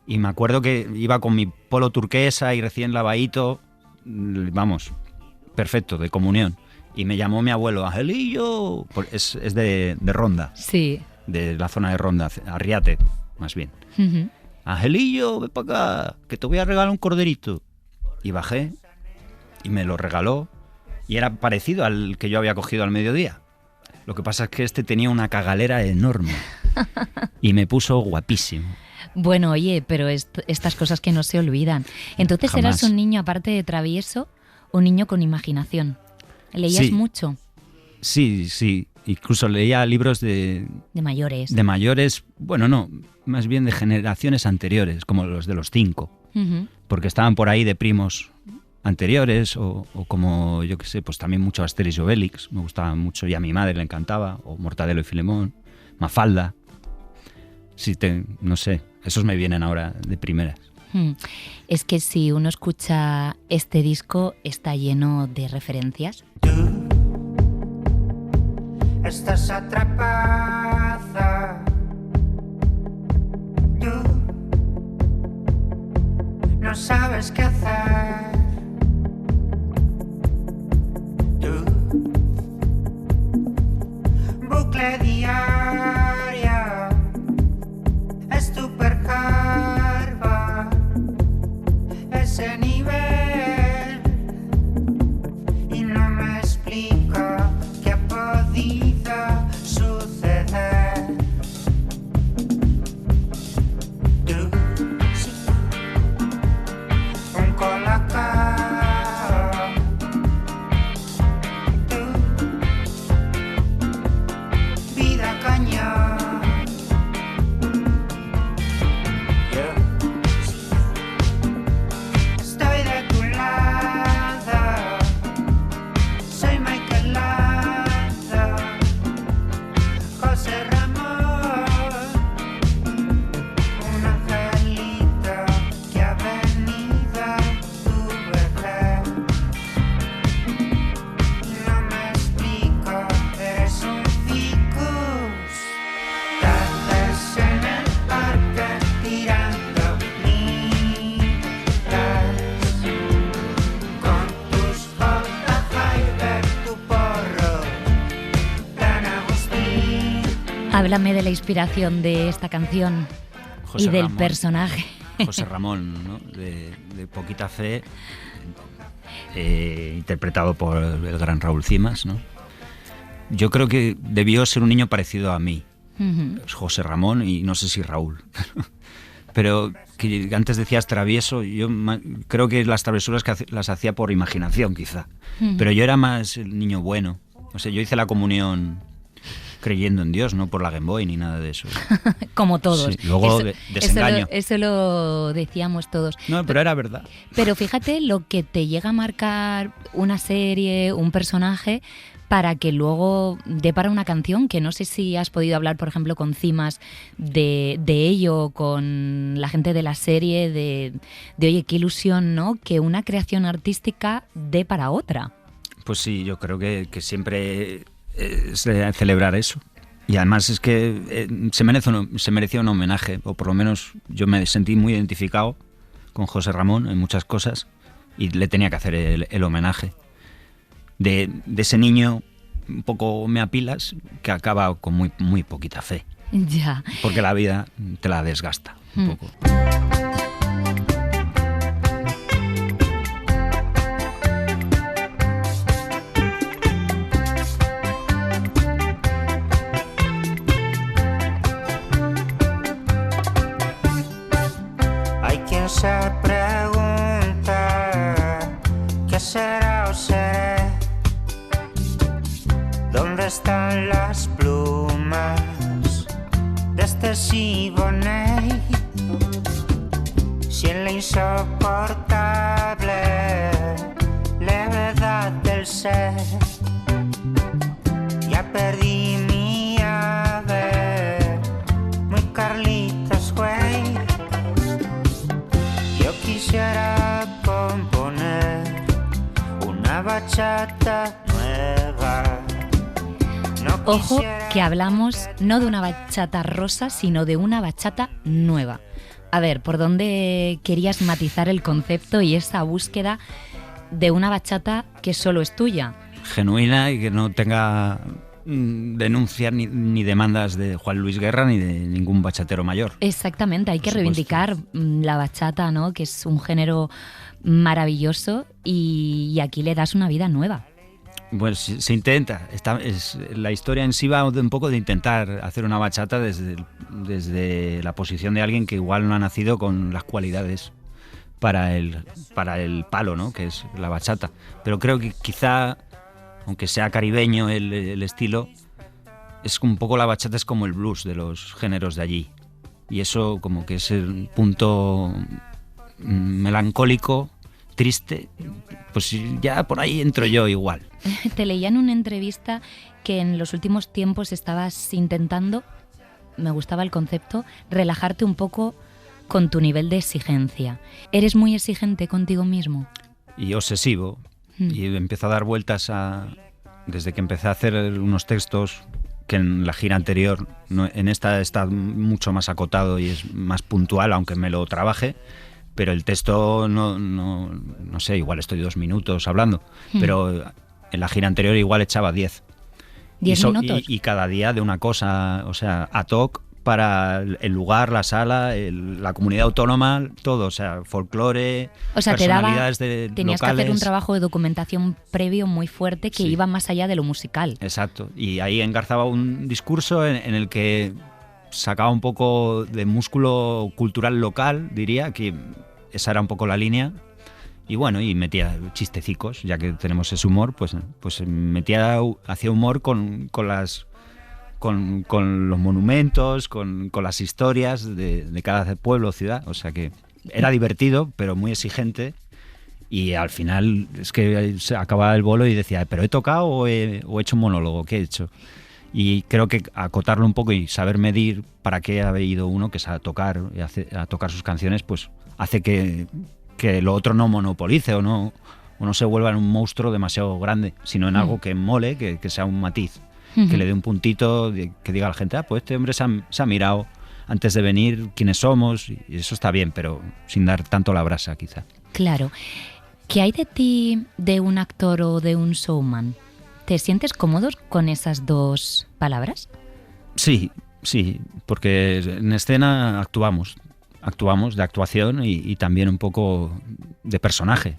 Y me acuerdo que iba con mi polo turquesa y recién lavadito, vamos, perfecto, de comunión. Y me llamó mi abuelo, Angelillo, es de Ronda, sí, de la zona de Ronda, Arriate, más bien. Angelillo, ven para acá, que te voy a regalar un corderito. Y bajé y me lo regaló, y era parecido al que yo había cogido al mediodía. Lo que pasa es que este tenía una cagalera enorme y me puso guapísimo. Bueno, oye, pero estas cosas que no se olvidan. Entonces Jamás. Eras un niño, aparte de travieso, un niño con imaginación. ¿Leías mucho? Sí. Incluso leía libros de mayores. De mayores, bueno, no, más bien de generaciones anteriores, como los de los 5. Porque estaban por ahí de primos anteriores, o como, yo qué sé, pues también mucho Asterix y Obelix, me gustaba mucho, y a mi madre le encantaba, o Mortadelo y Filemón, Mafalda. Sí, no sé, esos me vienen ahora de primeras. Es que si uno escucha este disco, está lleno de referencias. Estás atrapada. Tú no sabes qué hacer. Tú, bucle diaria, es tu percarva, ese nivel, y no me explica qué ha podido suceder. Tú, un colacao. Tú, vida cañón. Yo estoy de tu lado. Soy Michael Lando, José Ramón, un angelito que ha venido a tu vejez. No me explico, eres un ficus. Tardes en el parque tirando migas con tus J. Hyper, tu porro, Dan Agustín. Háblame de la inspiración de esta canción José y del Ramón. personaje. José Ramón, ¿no? de Poquita Fe, interpretado por el gran Raúl Cimas, ¿no? Yo creo que debió ser un niño parecido a mí, José Ramón, y no sé si Raúl. Pero que antes decías travieso, yo creo que las travesuras las hacía por imaginación, quizá. Pero yo era más el niño bueno. O sea, yo hice la comunión creyendo en Dios, no por la Game Boy ni nada de eso. Como todos. Sí, luego desengaño. Eso lo decíamos todos. No, pero era verdad. Pero fíjate lo que te llega a marcar una serie, un personaje, para que luego dé para una canción, que no sé si has podido hablar, por ejemplo, con Cimas de ello, con la gente de la serie, de oye, qué ilusión, ¿no? Que una creación artística dé para otra. Pues sí, yo creo que siempre es celebrar eso. Y además es que se merecía un homenaje, o por lo menos yo me sentí muy identificado con José Ramón en muchas cosas y le tenía que hacer el homenaje. De ese niño un poco me apilas que acaba con muy, muy poquita fe. Ya. Porque la vida te la desgasta un poco. Hay quien se pregunta ¿qué será o seré? ¿Dónde están las plumas de este Siboney? Si en la insoportable levedad del ser ya perdí mi ave, muy Carlitos, güey. Yo quisiera componer una bachata nueva. Ojo, que hablamos no de una bachata rosa, sino de una bachata nueva. A ver, ¿por dónde querías matizar el concepto y esa búsqueda de una bachata que solo es tuya? Genuina y que no tenga denuncias ni demandas de Juan Luis Guerra ni de ningún bachatero mayor. Exactamente, hay que reivindicar la bachata, ¿no? Que es un género maravilloso y aquí le das una vida nueva. Pues se intenta. La historia en sí va un poco de intentar hacer una bachata desde la posición de alguien que igual no ha nacido con las cualidades para el palo, ¿no? Que es la bachata. Pero creo que quizá, aunque sea caribeño el estilo, es un poco la bachata es como el blues de los géneros de allí. Y eso como que es el punto melancólico, triste, pues ya por ahí entro yo igual. Te leía en una entrevista que en los últimos tiempos estabas intentando, me gustaba el concepto, relajarte un poco con tu nivel de exigencia. ¿Eres muy exigente contigo mismo? Y obsesivo. Y empiezo a dar vueltas desde que empecé a hacer unos textos que en la gira anterior, en esta está mucho más acotado y es más puntual, aunque me lo trabaje. Pero el texto no sé, igual estoy 2 minutos hablando, pero en la gira anterior igual echaba 10. 10 minutos. Y cada día de una cosa, o sea, ad hoc para el lugar, la sala, la comunidad autónoma, todo, o sea, folclore, o sea, personalidades tenías locales. Que hacer un trabajo de documentación previo muy fuerte que iba más allá de lo musical. Exacto, y ahí engarzaba un discurso en el que sacaba un poco de músculo cultural local, diría, que esa era un poco la línea. Y bueno, y metía chistecicos, ya que tenemos ese humor, pues hacía humor con los monumentos, con las historias de cada pueblo o ciudad. O sea que era divertido, pero muy exigente. Y al final es que se acababa el bolo y decía, ¿pero he tocado o he hecho un monólogo? ¿Qué he hecho? Y creo que acotarlo un poco y saber medir para qué ha ido uno, que es a tocar sus canciones, pues hace que lo otro no monopolice o no se vuelva en un monstruo demasiado grande, sino en algo que mole, que sea un matiz, que le dé un puntito, que diga a la gente, pues este hombre se ha mirado antes de venir quiénes somos, y eso está bien, pero sin dar tanto la brasa quizá. Claro. ¿Qué hay de ti de un actor o de un showman? ¿Te sientes cómodo con esas dos palabras? Sí, porque en escena actuamos de actuación y también un poco de personaje.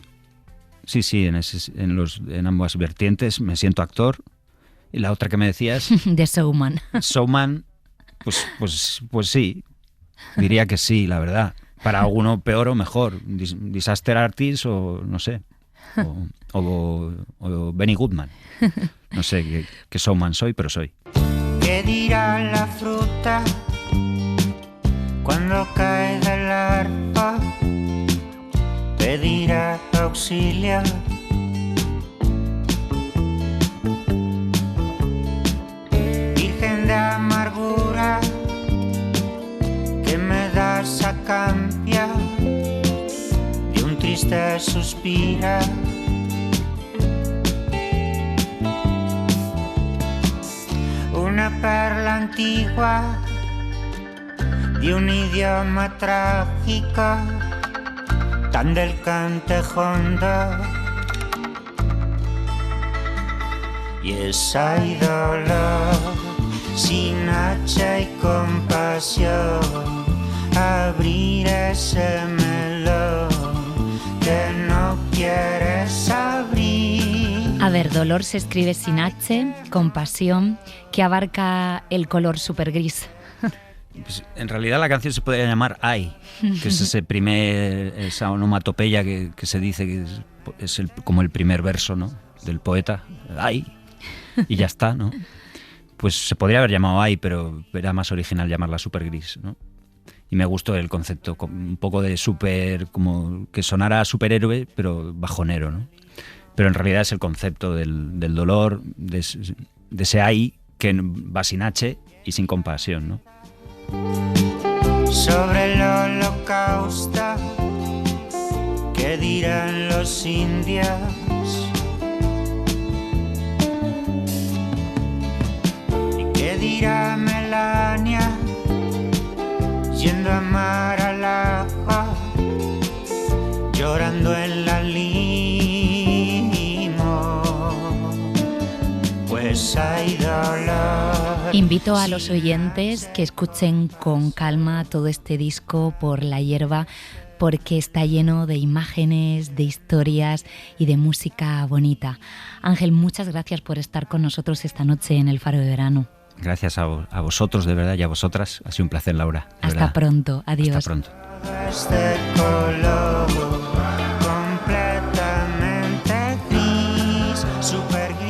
Sí, en ambas vertientes me siento actor. Y la otra que me decías... de showman. Showman, pues sí, diría que sí, la verdad. Para alguno peor o mejor, disaster artist o no sé, o Benny Goodman. No sé qué showman soy, pero soy. ¿Qué dirá la fruta cuando cae del arpa? Pedirá auxilio. Virgen de amargura, que me das a cambio de un triste suspiro. Una perla antigua de un idioma trágico, tan del cante hondo. Y esa hay dolor, sin hacha y compasión, abrir ese melón que no quieres abrir. A ver, dolor se escribe sin H, compasión, que abarca el color súper gris. Pues, en realidad la canción se podría llamar Ay, que es esa onomatopeya que se dice que es como el primer verso, ¿no?, del poeta. Ay, y ya está, ¿no? Pues se podría haber llamado Ay, pero era más original llamarla Super Gris, ¿no? Y me gustó el concepto, un poco de super, como que sonara a superhéroe, pero bajonero, ¿no? Pero en realidad es el concepto del dolor, de ese Ay que va sin H y sin compasión, ¿no? Sobre el holocausto, ¿qué dirán los indios? ¿Y qué dirá Melania yendo a mar al agua, llorando en la limo? Pues hay dolor. Invito a los oyentes que escuchen con calma todo este disco Por la hierba, porque está lleno de imágenes, de historias y de música bonita. Ángel, muchas gracias por estar con nosotros esta noche en el Faro de Verano. Gracias a vosotros, de verdad, y a vosotras. Ha sido un placer, Laura. Hasta pronto. Adiós. Hasta pronto. Este color completamente gris, super gris.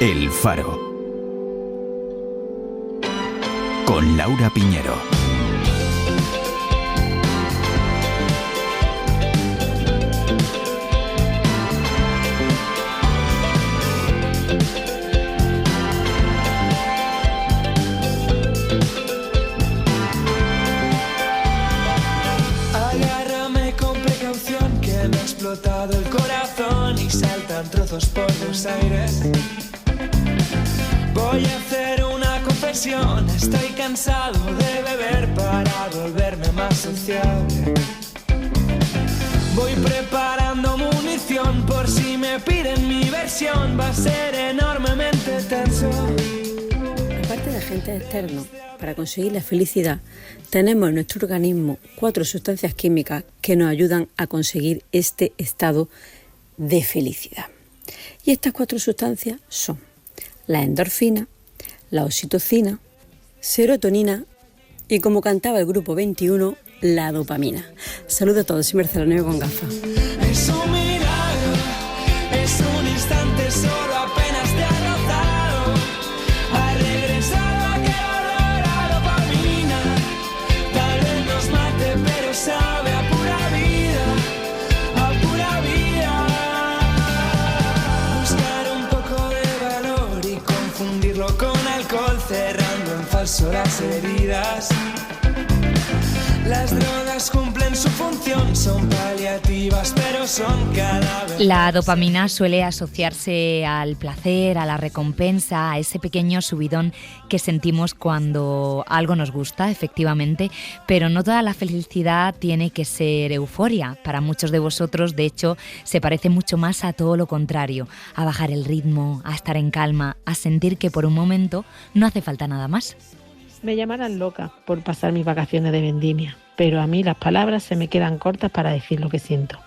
El Faro, con Laura Piñero. Agárrame con precaución, que me ha explotado el corazón y saltan trozos por los aires. Voy a hacer una confesión, estoy cansado de beber para volverme más sociable. Voy preparando munición por si me piden mi versión, va a ser enormemente tenso. Aparte de agentes externos, para conseguir la felicidad, tenemos en nuestro organismo 4 sustancias químicas que nos ayudan a conseguir este estado de felicidad. Y estas 4 sustancias son la endorfina, la oxitocina, serotonina y, como cantaba el grupo 21, la dopamina. Saludos a todos, soy Marcela Nuevo con gafas. Es un milagro, es un instante, solo apenas te ha rozado. Ha regresado aquel olor a dopamina. Tal vez nos mate, pero sabe a pura vida, a pura vida. Buscar un poco de valor y confundirlo con alcohol, cerrando en falso las heridas. Las drogas cumplen su función, son paliativas, pero son cada vez. La dopamina suele asociarse al placer, a la recompensa, a ese pequeño subidón que sentimos cuando algo nos gusta, efectivamente, pero no toda la felicidad tiene que ser euforia. Para muchos de vosotros, de hecho, se parece mucho más a todo lo contrario, a bajar el ritmo, a estar en calma, a sentir que por un momento no hace falta nada más. Me llamarán loca por pasar mis vacaciones de vendimia, pero a mí las palabras se me quedan cortas para decir lo que siento.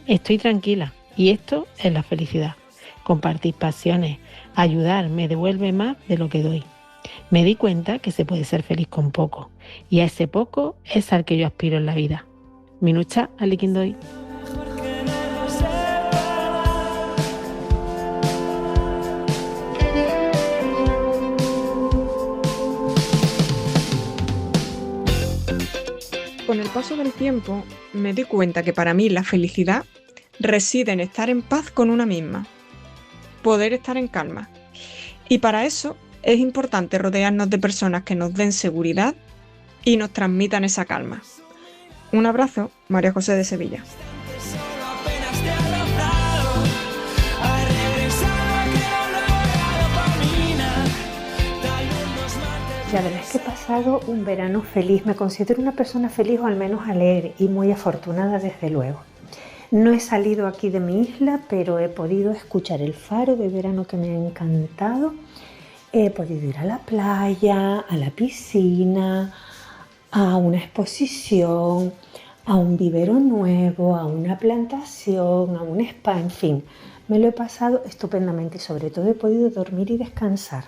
Estoy tranquila y esto es la felicidad. Compartir pasiones, ayudar, me devuelve más de lo que doy. Me di cuenta que se puede ser feliz con poco y a ese poco es al que yo aspiro en la vida. Minucha aliquindoy. paso del tiempo me di cuenta que para mí la felicidad reside en estar en paz con una misma, poder estar en calma. Y para eso es importante rodearnos de personas que nos den seguridad y nos transmitan esa calma. Un abrazo, María José de Sevilla. La verdad es que he pasado un verano feliz, me considero una persona feliz o al menos alegre y muy afortunada desde luego. No he salido aquí de mi isla, pero he podido escuchar el faro de verano que me ha encantado. He podido ir a la playa, a la piscina, a una exposición, a un vivero nuevo, a una plantación, a un spa, en fin. Me lo he pasado estupendamente y sobre todo he podido dormir y descansar.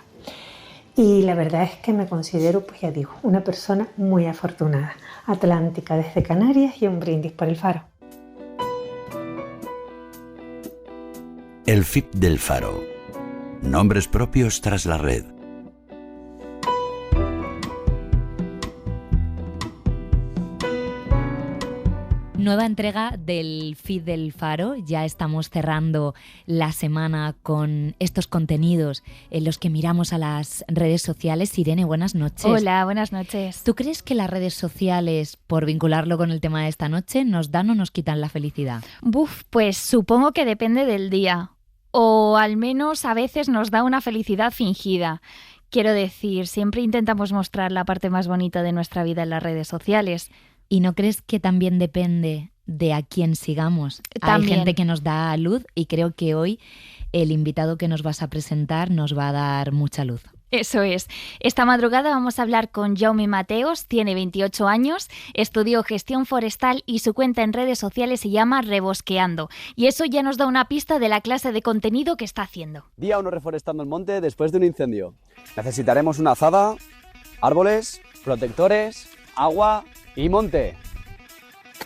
Y la verdad es que me considero, pues ya digo, una persona muy afortunada. Atlántica desde Canarias y un brindis por el faro. El FIP del Faro. Nombres propios tras la red. Nueva entrega del feed del Faro. Ya estamos cerrando la semana con estos contenidos en los que miramos a las redes sociales. Irene, buenas noches. Hola, buenas noches. ¿Tú crees que las redes sociales, por vincularlo con el tema de esta noche, nos dan o nos quitan la felicidad? Pues supongo que depende del día. O al menos a veces nos da una felicidad fingida. Quiero decir, siempre intentamos mostrar la parte más bonita de nuestra vida en las redes sociales. ¿Y no crees que también depende de a quién sigamos? También. Hay gente que nos da luz y creo que hoy el invitado que nos vas a presentar nos va a dar mucha luz. Eso es. Esta madrugada vamos a hablar con Jaume Mateos, tiene 28 años, estudió gestión forestal y su cuenta en redes sociales se llama Rebosqueando. Y eso ya nos da una pista de la clase de contenido que está haciendo. Día 1 reforestando el monte después de un incendio. Necesitaremos una azada, árboles, protectores, agua y monte.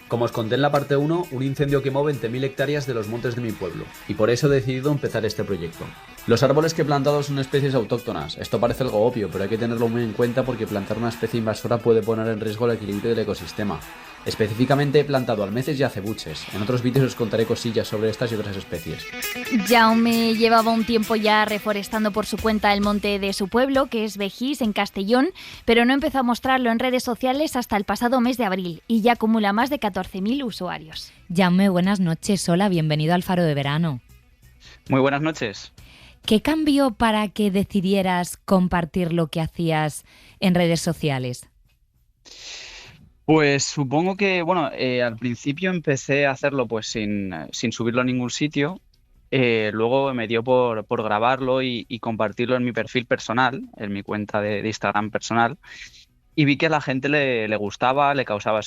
Como os conté en la parte 1, un incendio quemó 20.000 hectáreas de los montes de mi pueblo, y por eso he decidido empezar este proyecto. Los árboles que he plantado son especies autóctonas. Esto parece algo obvio, pero hay que tenerlo muy en cuenta porque plantar una especie invasora puede poner en riesgo el equilibrio del ecosistema. Específicamente he plantado almeces y acebuches. En otros vídeos os contaré cosillas sobre estas y otras especies. Jaume llevaba un tiempo ya reforestando por su cuenta el monte de su pueblo, que es Vejís, en Castellón, pero no empezó a mostrarlo en redes sociales hasta el pasado mes de abril y ya acumula más de 14.000 usuarios. Jaume, buenas noches. Hola, bienvenido al Faro de Verano. Muy buenas noches. ¿Qué cambió para que decidieras compartir lo que hacías en redes sociales? Pues supongo que, al principio empecé a hacerlo pues sin subirlo a ningún sitio. Luego me dio por grabarlo y compartirlo en mi perfil personal, en mi cuenta de Instagram personal. Y vi que a la gente le gustaba, le causaba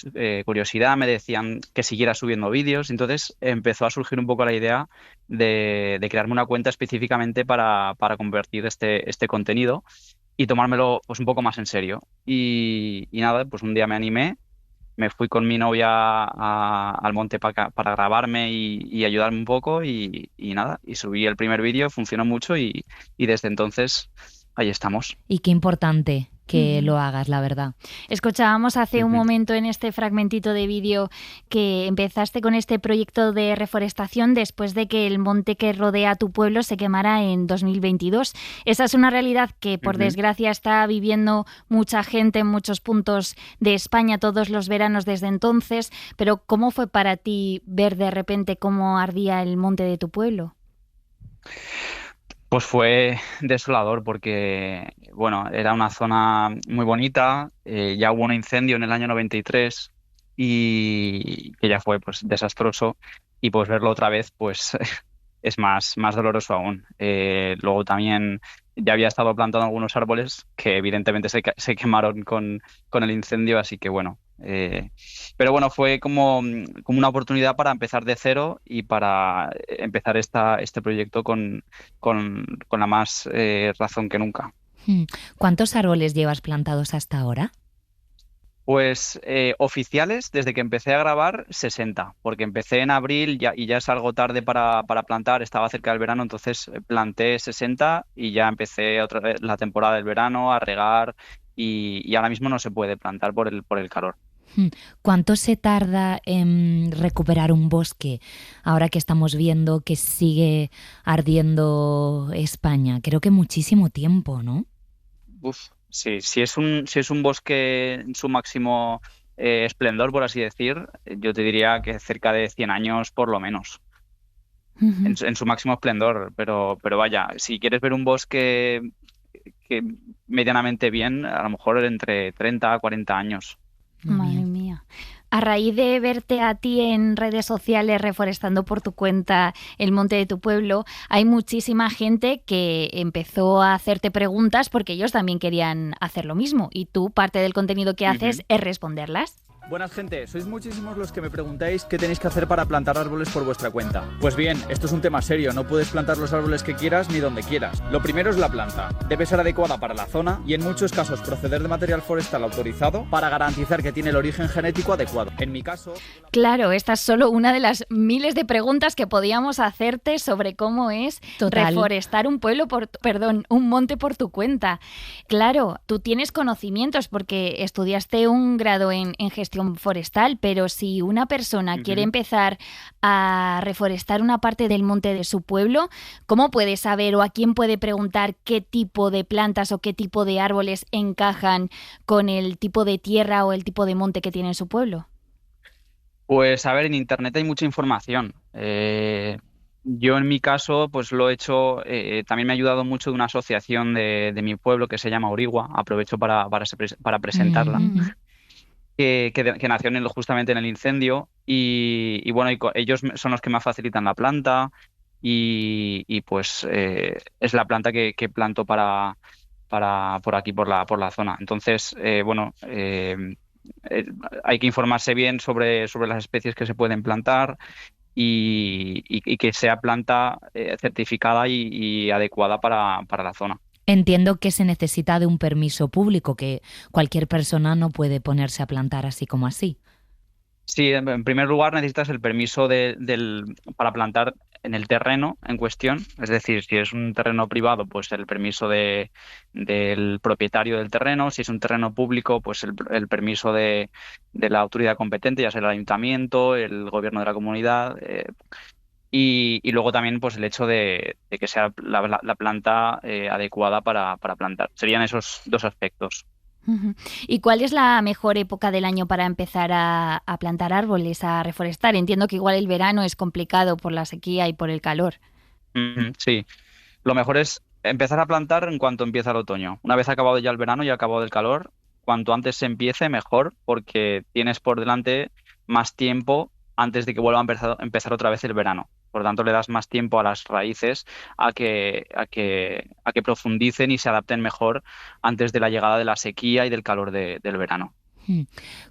curiosidad, me decían que siguiera subiendo vídeos. Entonces empezó a surgir un poco la idea de crearme una cuenta específicamente para compartir este contenido y tomármelo pues un poco más en serio. Y nada, pues un día me animé, me fui con mi novia al monte para grabarme y ayudarme un poco y nada, y subí el primer vídeo, funcionó mucho y desde entonces ahí estamos. Y qué importante que lo hagas, la verdad. Escuchábamos hace un momento en este fragmentito de vídeo que empezaste con este proyecto de reforestación después de que el monte que rodea tu pueblo se quemara en 2022. Esa es una realidad que, por desgracia, está viviendo mucha gente en muchos puntos de España todos los veranos desde entonces. Pero, ¿cómo fue para ti ver de repente cómo ardía el monte de tu pueblo? Pues fue desolador porque, era una zona muy bonita, ya hubo un incendio en el año 93 y que ya fue pues desastroso y pues verlo otra vez pues es más doloroso aún. Luego también ya había estado plantando algunos árboles que evidentemente se quemaron con el incendio, así que pero fue como una oportunidad para empezar de cero y para empezar este proyecto con la más razón que nunca. ¿Cuántos árboles llevas plantados hasta ahora? Pues oficiales, desde que empecé a grabar, 60, porque empecé en abril y ya es algo tarde para plantar, estaba cerca del verano, entonces planté 60 y ya empecé otra vez la temporada del verano a regar y ahora mismo no se puede plantar por el calor. ¿Cuánto se tarda en recuperar un bosque ahora que estamos viendo que sigue ardiendo España? Creo que muchísimo tiempo, ¿no? Sí, si es un bosque en su máximo esplendor, por así decir, yo te diría que cerca de 100 años por lo menos. En su máximo esplendor, pero vaya, si quieres ver un bosque que medianamente bien, a lo mejor entre 30 a 40 años. Madre mía. A raíz de verte a ti en redes sociales reforestando por tu cuenta el monte de tu pueblo, hay muchísima gente que empezó a hacerte preguntas porque ellos también querían hacer lo mismo y tú, parte del contenido que haces es responderlas. Buenas gente, sois muchísimos los que me preguntáis qué tenéis que hacer para plantar árboles por vuestra cuenta. Pues bien, esto es un tema serio, no puedes plantar los árboles que quieras ni donde quieras. Lo primero es la planta. Debe ser adecuada para la zona y en muchos casos proceder de material forestal autorizado para garantizar que tiene el origen genético adecuado. En mi caso... Claro, esta es solo una de las miles de preguntas que podíamos hacerte sobre cómo es reforestar un un monte por tu cuenta. Claro, tú tienes conocimientos porque estudiaste un grado en gestión forestal, pero si una persona quiere empezar a reforestar una parte del monte de su pueblo, ¿cómo puede saber o a quién puede preguntar qué tipo de plantas o qué tipo de árboles encajan con el tipo de tierra o el tipo de monte que tiene en su pueblo? Pues a ver, en internet hay mucha información. Yo en mi caso pues lo he hecho, también me ha ayudado mucho de una asociación de mi pueblo que se llama Origua, aprovecho para presentarla. Que nació justamente en el incendio y bueno, ellos son los que me facilitan la planta y pues es la planta que planto para por aquí, por la zona. Entonces, hay que informarse bien sobre las especies que se pueden plantar y que sea planta certificada y adecuada para la zona. Entiendo que se necesita de un permiso público, que cualquier persona no puede ponerse a plantar así como así. Sí, en primer lugar necesitas el permiso para plantar en el terreno en cuestión. Es decir, si es un terreno privado, pues el permiso del propietario del terreno. Si es un terreno público, pues el permiso de la autoridad competente, ya sea el ayuntamiento, el gobierno de la comunidad. Y luego también pues el hecho de que sea la planta adecuada para plantar. Serían esos dos aspectos. ¿Y cuál es la mejor época del año para empezar a plantar árboles, a reforestar? Entiendo que igual el verano es complicado por la sequía y por el calor. Sí, lo mejor es empezar a plantar en cuanto empieza el otoño. Una vez acabado ya el verano y acabado el calor, cuanto antes se empiece mejor, porque tienes por delante más tiempo antes de que vuelva a empezar otra vez el verano. Por lo tanto, le das más tiempo a las raíces a que profundicen y se adapten mejor antes de la llegada de la sequía y del calor del verano.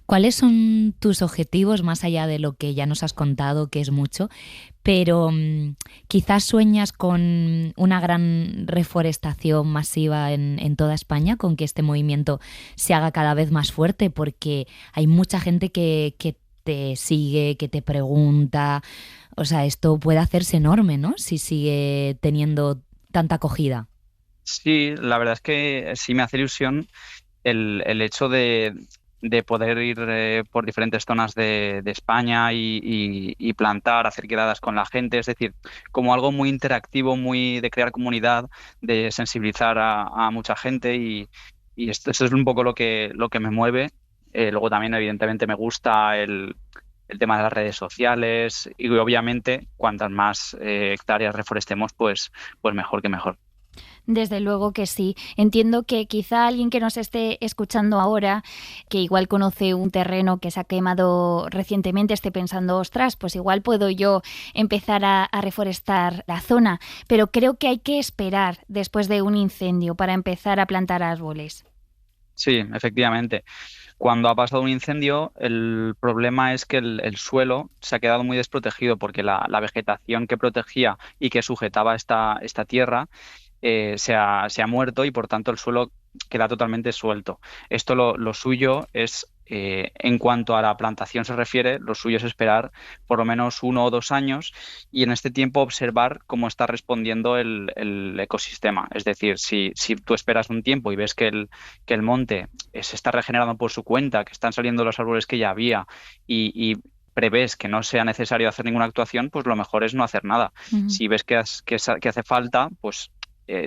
¿Cuáles son tus objetivos, más allá de lo que ya nos has contado, que es mucho, pero quizás sueñas con una gran reforestación masiva en toda España, con que este movimiento se haga cada vez más fuerte? Porque hay mucha gente que te sigue, que te pregunta. O sea, esto puede hacerse enorme, ¿no? Si sigue teniendo tanta acogida. Sí, la verdad es que sí me hace ilusión el hecho de poder ir por diferentes zonas de España y plantar, hacer quedadas con la gente. Es decir, como algo muy interactivo, muy de crear comunidad, de sensibilizar a mucha gente y esto es un poco lo que me mueve. Luego también, evidentemente, me gusta el tema de las redes sociales y obviamente cuantas más hectáreas reforestemos, pues mejor que mejor. Desde luego que sí. Entiendo que quizá alguien que nos esté escuchando ahora, que igual conoce un terreno que se ha quemado recientemente, esté pensando, ostras, pues igual puedo yo empezar a reforestar la zona, pero creo que hay que esperar después de un incendio para empezar a plantar árboles. Sí, efectivamente. Cuando ha pasado un incendio, el problema es que el suelo se ha quedado muy desprotegido porque la vegetación que protegía y que sujetaba esta tierra se ha muerto y por tanto el suelo queda totalmente suelto. Esto lo suyo es En cuanto a la plantación se refiere, lo suyo es esperar por lo menos 1 o 2 años y en este tiempo observar cómo está respondiendo el ecosistema. Es decir, si tú esperas un tiempo y ves que el monte se está regenerando por su cuenta, que están saliendo los árboles que ya había y prevés que no sea necesario hacer ninguna actuación, pues lo mejor es no hacer nada. Ujú. Si ves que hace falta, pues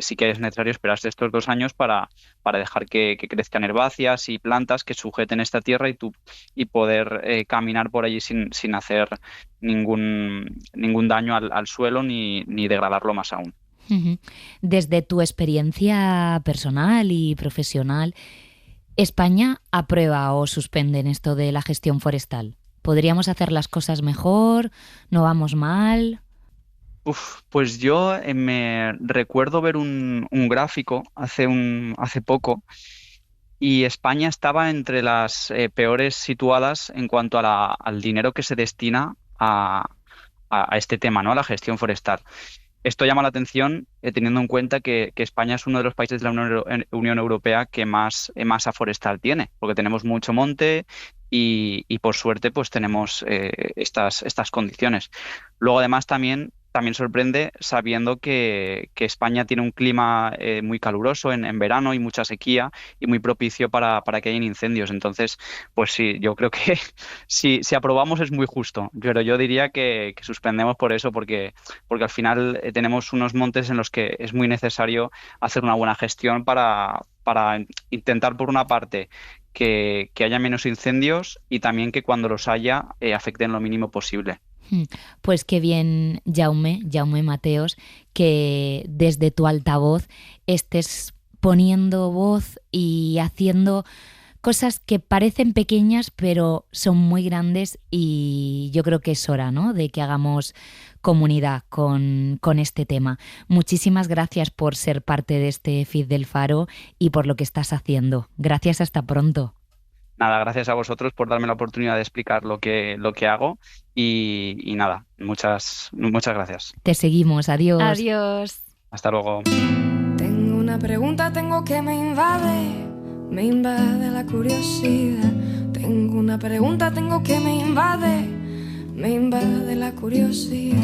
sí que es necesario esperarse estos 2 años para dejar que crezcan herbáceas y plantas que sujeten esta tierra y poder caminar por allí sin hacer ningún daño al suelo ni degradarlo más aún. Ujú. Desde tu experiencia personal y profesional, ¿España aprueba o suspende en esto de la gestión forestal? ¿Podríamos hacer las cosas mejor? ¿No vamos mal? Pues yo me recuerdo ver un gráfico hace poco y España estaba entre las peores situadas en cuanto al dinero que se destina a este tema, ¿no? A la gestión forestal. Esto llama la atención teniendo en cuenta que España es uno de los países de la Unión Europea que más masa forestal tiene, porque tenemos mucho monte y por suerte pues tenemos estas condiciones. Luego además también sorprende sabiendo que España tiene un clima muy caluroso en verano y mucha sequía y muy propicio para que hayan incendios. Entonces, pues sí, yo creo que si aprobamos es muy justo, pero yo diría que suspendemos por eso, porque al final tenemos unos montes en los que es muy necesario hacer una buena gestión para intentar, por una parte, que haya menos incendios y también que cuando los haya afecten lo mínimo posible. Pues qué bien, Jaume Mateos, que desde tu altavoz estés poniendo voz y haciendo cosas que parecen pequeñas pero son muy grandes, y yo creo que es hora, ¿no?, de que hagamos comunidad con este tema. Muchísimas gracias por ser parte de este feed del Faro y por lo que estás haciendo. Gracias, hasta pronto. Nada, gracias a vosotros por darme la oportunidad de explicar lo que hago y nada, muchas gracias. Te seguimos, adiós. Adiós. Hasta luego. Tengo una pregunta, tengo que me invade la curiosidad. Tengo una pregunta, tengo que me invade la curiosidad.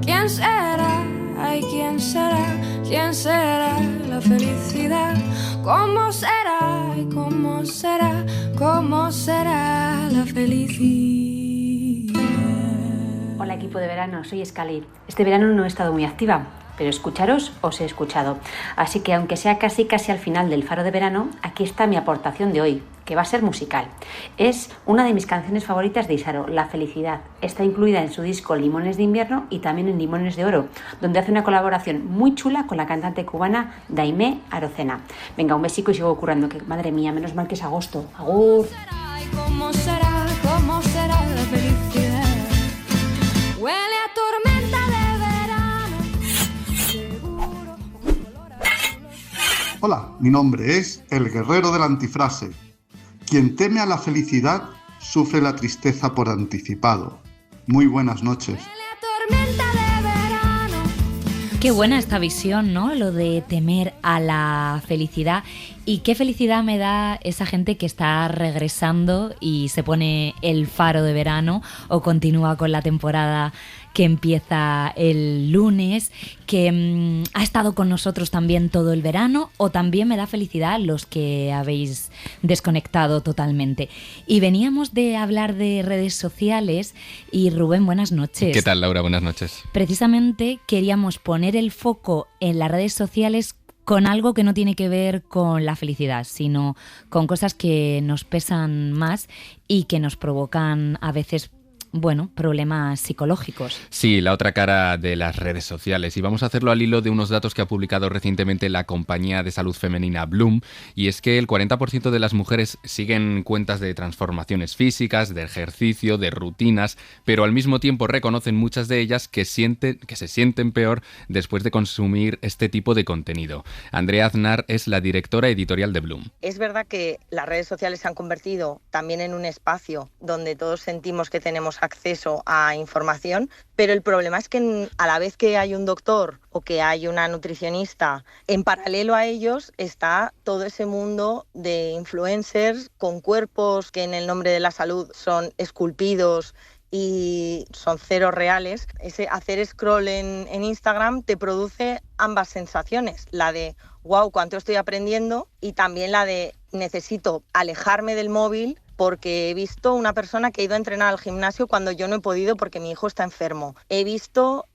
¿Quién será? Ay, ¿quién será? ¿Quién será la felicidad? ¿Cómo será? Ay, ¿cómo será? ¿Cómo será la felicidad? Hola equipo de verano, soy Escali. Este verano no he estado muy activa, pero escucharos os he escuchado. Así que aunque sea casi al final del Faro de Verano, aquí está mi aportación de hoy, que va a ser musical. Es una de mis canciones favoritas de Isaro, La Felicidad. Está incluida en su disco Limones de Invierno y también en Limones de Oro, donde hace una colaboración muy chula con la cantante cubana Daimé Arocena. Venga, un besico y sigo currando, que madre mía, menos mal que es agosto. ¡Agur! ¿Cómo será la felicidad? Huele a tormenta de verano. Hola, mi nombre es el guerrero de la antifrase. Quien teme a la felicidad sufre la tristeza por anticipado. Muy buenas noches. Qué buena esta visión, ¿no? Lo de temer a la felicidad. Y qué felicidad me da esa gente que está regresando y se pone el Faro de Verano o continúa con la temporada que empieza el lunes, que ha estado con nosotros también todo el verano, o también me da felicidad los que habéis desconectado totalmente. Y veníamos de hablar de redes sociales y Rubén, buenas noches. ¿Qué tal, Laura? Buenas noches. Precisamente queríamos poner el foco en las redes sociales con algo que no tiene que ver con la felicidad, sino con cosas que nos pesan más y que nos provocan a veces, bueno, problemas psicológicos. Sí, la otra cara de las redes sociales. Y vamos a hacerlo al hilo de unos datos que ha publicado recientemente la compañía de salud femenina Bloom. Y es que el 40% de las mujeres siguen cuentas de transformaciones físicas, de ejercicio, de rutinas, pero al mismo tiempo reconocen muchas de ellas que se sienten peor después de consumir este tipo de contenido. Andrea Aznar es la directora editorial de Bloom. Es verdad que las redes sociales se han convertido también en un espacio donde todos sentimos que tenemos acceso a información, pero el problema es que a la vez que hay un doctor o que hay una nutricionista, en paralelo a ellos está todo ese mundo de influencers con cuerpos que en el nombre de la salud son esculpidos y son cero reales. Ese hacer scroll en Instagram te produce ambas sensaciones, la de wow, cuánto estoy aprendiendo, y también la de necesito alejarme del móvil porque he visto una persona que ha ido a entrenar al gimnasio cuando yo no he podido porque mi hijo está enfermo. He visto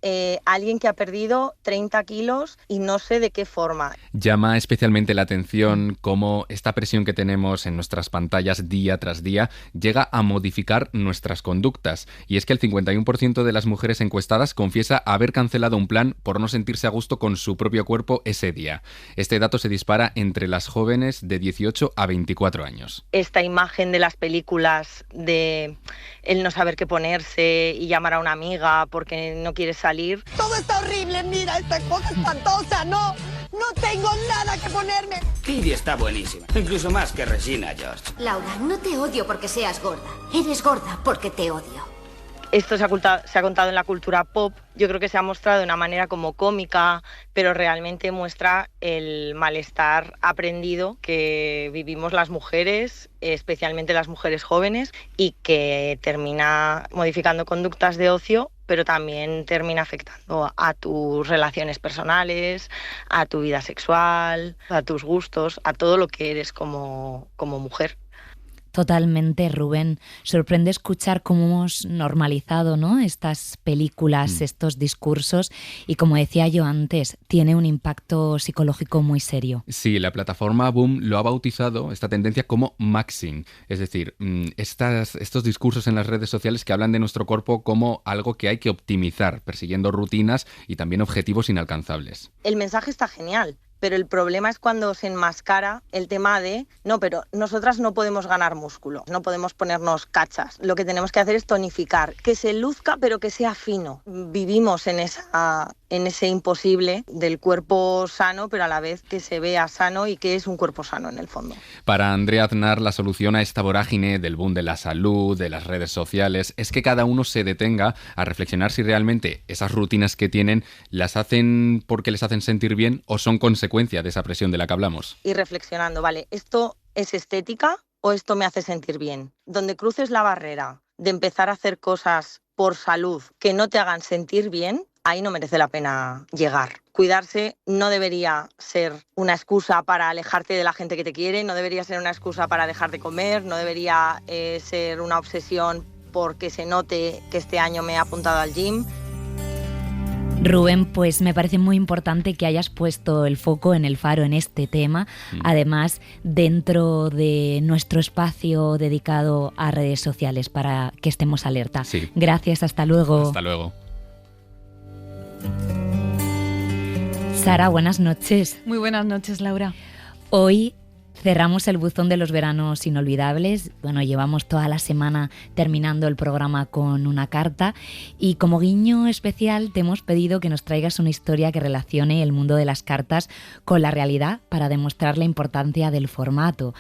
alguien que ha perdido 30 kilos y no sé de qué forma. Llama especialmente la atención cómo esta presión que tenemos en nuestras pantallas día tras día llega a modificar nuestras conductas. Y es que el 51% de las mujeres encuestadas confiesa haber cancelado un plan por no sentirse a gusto con su propio cuerpo ese día. Este dato se dispara entre las jóvenes de 18 a 24 años. Esta imagen de las películas de el no saber qué ponerse y llamar a una amiga porque no quiere salir. Todo está horrible, mira, esta cosa espantosa, no tengo nada que ponerme. Kitty está buenísima, incluso más que Regina George. Laura, no te odio porque seas gorda, eres gorda porque te odio. Esto se ha contado en la cultura pop, yo creo que se ha mostrado de una manera como cómica, pero realmente muestra el malestar aprendido que vivimos las mujeres, especialmente las mujeres jóvenes, y que termina modificando conductas de ocio, pero también termina afectando a tus relaciones personales, a tu vida sexual, a tus gustos, a todo lo que eres como mujer. Totalmente, Rubén. Sorprende escuchar cómo hemos normalizado, ¿no?, estas películas, estos discursos, y como decía yo antes, tiene un impacto psicológico muy serio. Sí, la plataforma Boom lo ha bautizado, esta tendencia, como maxing, es decir, estos discursos en las redes sociales que hablan de nuestro cuerpo como algo que hay que optimizar, persiguiendo rutinas y también objetivos inalcanzables. El mensaje está genial, pero el problema es cuando se enmascara el tema de no, pero nosotras no podemos ganar músculo, no podemos ponernos cachas. Lo que tenemos que hacer es tonificar, que se luzca pero que sea fino. Vivimos en ese imposible del cuerpo sano, pero a la vez que se vea sano y que es un cuerpo sano en el fondo. Para Andrea Aznar, la solución a esta vorágine del boom de la salud, de las redes sociales, es que cada uno se detenga a reflexionar si realmente esas rutinas que tienen las hacen porque les hacen sentir bien o son consecuencia de esa presión de la que hablamos. Y reflexionando, vale, ¿esto es estética o esto me hace sentir bien? Donde cruces la barrera de empezar a hacer cosas por salud que no te hagan sentir bien, ahí no merece la pena llegar. Cuidarse no debería ser una excusa para alejarte de la gente que te quiere, no debería ser una excusa para dejar de comer, no debería ser una obsesión porque se note que este año me he apuntado al gym. Rubén, pues me parece muy importante que hayas puesto el foco en El Faro en este tema, además dentro de nuestro espacio dedicado a redes sociales para que estemos alerta. Sí. Gracias, hasta luego. Hasta luego. Sara, buenas noches. Muy buenas noches, Laura. Hoy cerramos el buzón de los veranos inolvidables. Bueno, llevamos toda la semana terminando el programa con una carta y como guiño especial te hemos pedido que nos traigas una historia que relacione el mundo de las cartas con la realidad para demostrar la importancia del formato,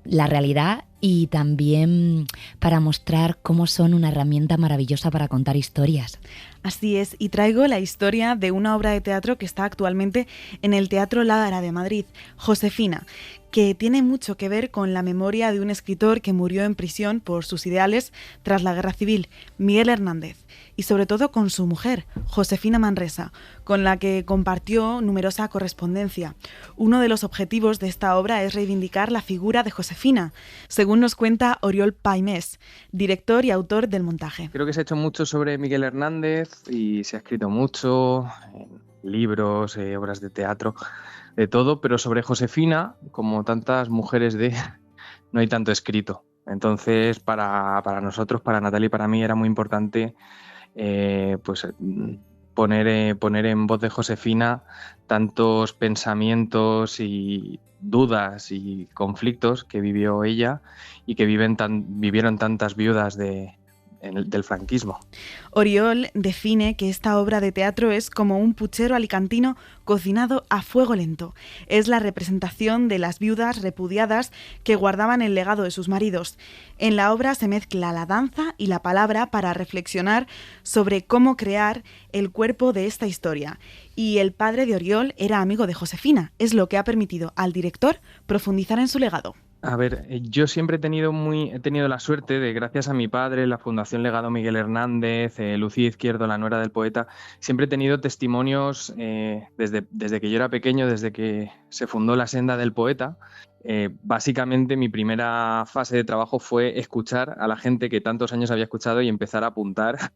la realidad, y también para mostrar cómo son una herramienta maravillosa para contar historias. Así es, y traigo la historia de una obra de teatro que está actualmente en el Teatro Lágara de Madrid, Josefina, que tiene mucho que ver con la memoria de un escritor que murió en prisión por sus ideales tras la Guerra Civil, Miguel Hernández, y sobre todo con su mujer, Josefina Manresa, con la que compartió numerosa correspondencia. Uno de los objetivos de esta obra es reivindicar la figura de Josefina, según nos cuenta Oriol Paimés, director y autor del montaje. Creo que se ha hecho mucho sobre Miguel Hernández y se ha escrito mucho en libros, obras de teatro, de todo, pero sobre Josefina, como tantas mujeres no hay tanto escrito. Entonces, para nosotros, para Natalia y para mí, era muy importante pues poner en voz de Josefina tantos pensamientos y dudas y conflictos que vivió ella y que vivieron tantas viudas de del franquismo. Oriol define que esta obra de teatro es como un puchero alicantino cocinado a fuego lento. Es la representación de las viudas repudiadas que guardaban el legado de sus maridos. En la obra se mezcla la danza y la palabra para reflexionar sobre cómo crear el cuerpo de esta historia. Y el padre de Oriol era amigo de Josefina, es lo que ha permitido al director profundizar en su legado. A ver, yo siempre he tenido la suerte de, gracias a mi padre, la Fundación Legado Miguel Hernández, Lucía Izquierdo, la nuera del poeta, siempre he tenido testimonios desde que yo era pequeño, desde que se fundó la Senda del Poeta. Básicamente mi primera fase de trabajo fue escuchar a la gente que tantos años había escuchado y empezar a apuntar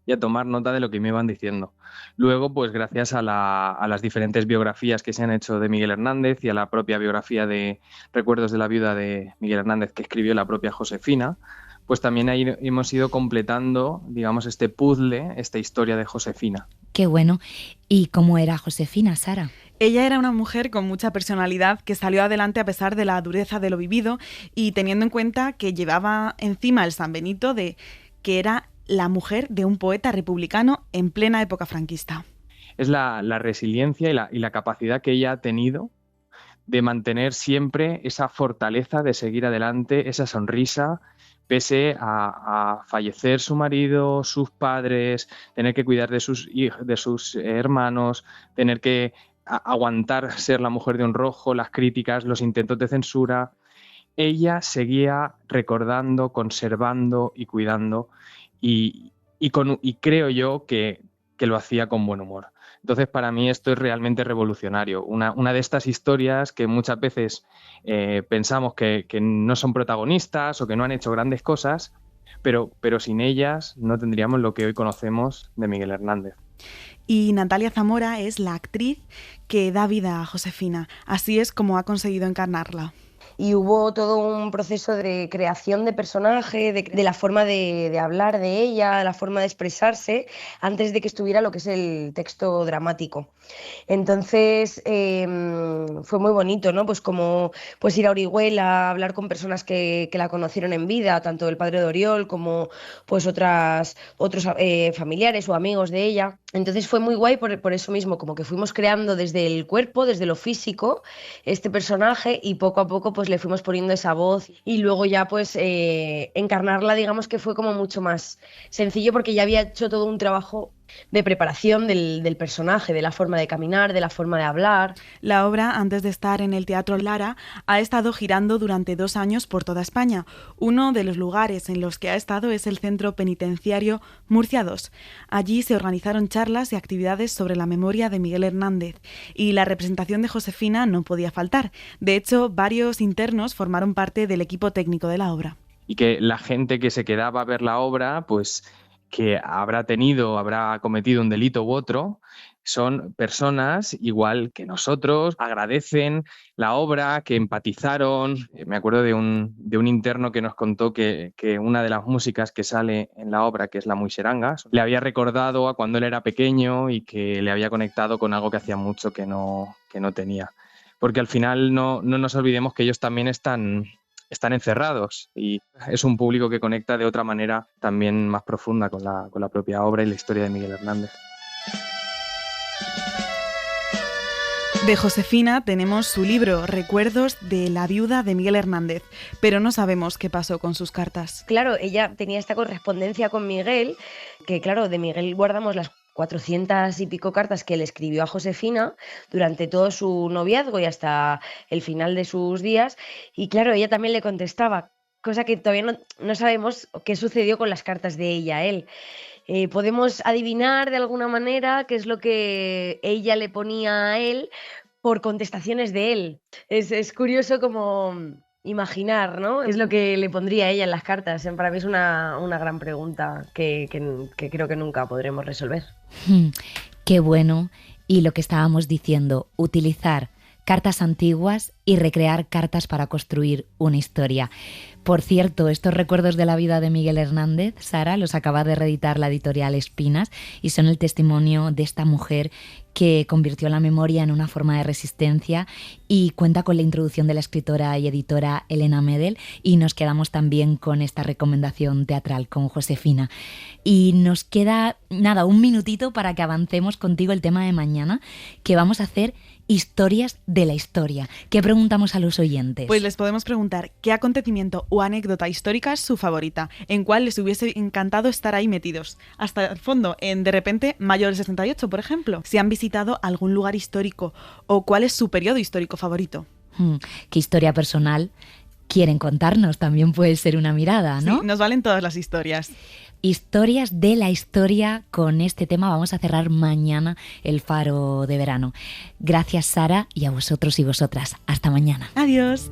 y a tomar nota de lo que me iban diciendo. Luego, pues gracias a las diferentes biografías que se han hecho de Miguel Hernández y a la propia biografía de Recuerdos de la viuda de Miguel Hernández que escribió la propia Josefina, pues también ahí hemos ido completando, digamos, este puzzle, esta historia de Josefina. Qué bueno. ¿Y cómo era Josefina, Sara? Ella era una mujer con mucha personalidad que salió adelante a pesar de la dureza de lo vivido y teniendo en cuenta que llevaba encima el San Benito de que era la mujer de un poeta republicano en plena época franquista. Es la resiliencia y la capacidad que ella ha tenido de mantener siempre esa fortaleza de seguir adelante, esa sonrisa, pese a fallecer su marido, sus padres, tener que cuidar de sus hijos, de sus hermanos, tener que aguantar ser la mujer de un rojo, las críticas, los intentos de censura. Ella seguía recordando, conservando y cuidando. Y creo yo que lo hacía con buen humor. Entonces, para mí esto es realmente revolucionario. Una de estas historias que muchas veces pensamos que no son protagonistas o que no han hecho grandes cosas, pero sin ellas no tendríamos lo que hoy conocemos de Miguel Hernández. Y Natalia Zamora es la actriz que da vida a Josefina. Así es como ha conseguido encarnarla. Y hubo todo un proceso de creación de personaje, de la forma de hablar de ella, la forma de expresarse, antes de que estuviera lo que es el texto dramático. Entonces fue muy bonito, ¿no? Pues como pues ir a Orihuela, hablar con personas que la conocieron en vida, tanto el padre de Oriol como pues otros familiares o amigos de ella. Entonces fue muy guay por eso mismo, como que fuimos creando desde el cuerpo, desde lo físico, este personaje y poco a poco pues le fuimos poniendo esa voz y luego ya pues encarnarla, digamos que fue como mucho más sencillo porque ya había hecho todo un trabajo de preparación del personaje, de la forma de caminar, de la forma de hablar. La obra, antes de estar en el Teatro Lara, ha estado girando durante 2 años por toda España. Uno de los lugares en los que ha estado es el Centro Penitenciario Murcia II. Allí se organizaron charlas y actividades sobre la memoria de Miguel Hernández y la representación de Josefina no podía faltar. De hecho, varios internos formaron parte del equipo técnico de la obra. Y que la gente que se quedaba a ver la obra, pues que habrá cometido un delito u otro, son personas igual que nosotros, agradecen la obra, que empatizaron. Me acuerdo de un interno que nos contó que una de las músicas que sale en la obra, que es la Muixeranga, le había recordado a cuando él era pequeño y que le había conectado con algo que hacía mucho que no tenía. Porque al final no nos olvidemos que ellos también están encerrados y es un público que conecta de otra manera también más profunda con la propia obra y la historia de Miguel Hernández. De Josefina tenemos su libro Recuerdos de la viuda de Miguel Hernández, pero no sabemos qué pasó con sus cartas. Claro, ella tenía esta correspondencia con Miguel, que claro, de Miguel guardamos las 400 y pico cartas que le escribió a Josefina durante todo su noviazgo y hasta el final de sus días. Y claro, ella también le contestaba, cosa que todavía no sabemos qué sucedió con las cartas de ella a él. Podemos adivinar de alguna manera qué es lo que ella le ponía a él por contestaciones de él. Es curioso como imaginar, ¿no? Es lo que le pondría a ella en las cartas. Para mí es una gran pregunta que creo que nunca podremos resolver. Qué bueno. Y lo que estábamos diciendo, utilizar cartas antiguas y recrear cartas para construir una historia. Por cierto, estos recuerdos de la vida de Miguel Hernández, Sara, los acaba de reeditar la editorial Espinas y son el testimonio de esta mujer que convirtió la memoria en una forma de resistencia y cuenta con la introducción de la escritora y editora Elena Medel, y nos quedamos también con esta recomendación teatral con Josefina. Y nos queda, un minutito para que avancemos contigo el tema de mañana, que vamos a hacer historias de la historia. ¿Qué preguntamos a los oyentes? Pues les podemos preguntar qué acontecimiento o anécdota histórica es su favorita, en cuál les hubiese encantado estar ahí metidos. Hasta el fondo, en de repente Mayo del 68, por ejemplo. Si han visitado algún lugar histórico o cuál es su periodo histórico favorito. ¿Qué historia personal quieren contarnos? También puede ser una mirada, ¿no? Sí, nos valen todas las historias. Historias de la historia. Con este tema vamos a cerrar mañana el Faro de Verano. Gracias, Sara, y a vosotros y vosotras. Hasta mañana. Adiós.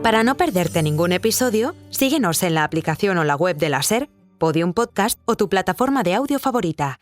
Para no perderte ningún episodio, síguenos en la aplicación o la web de la SER, Podium Podcast o tu plataforma de audio favorita.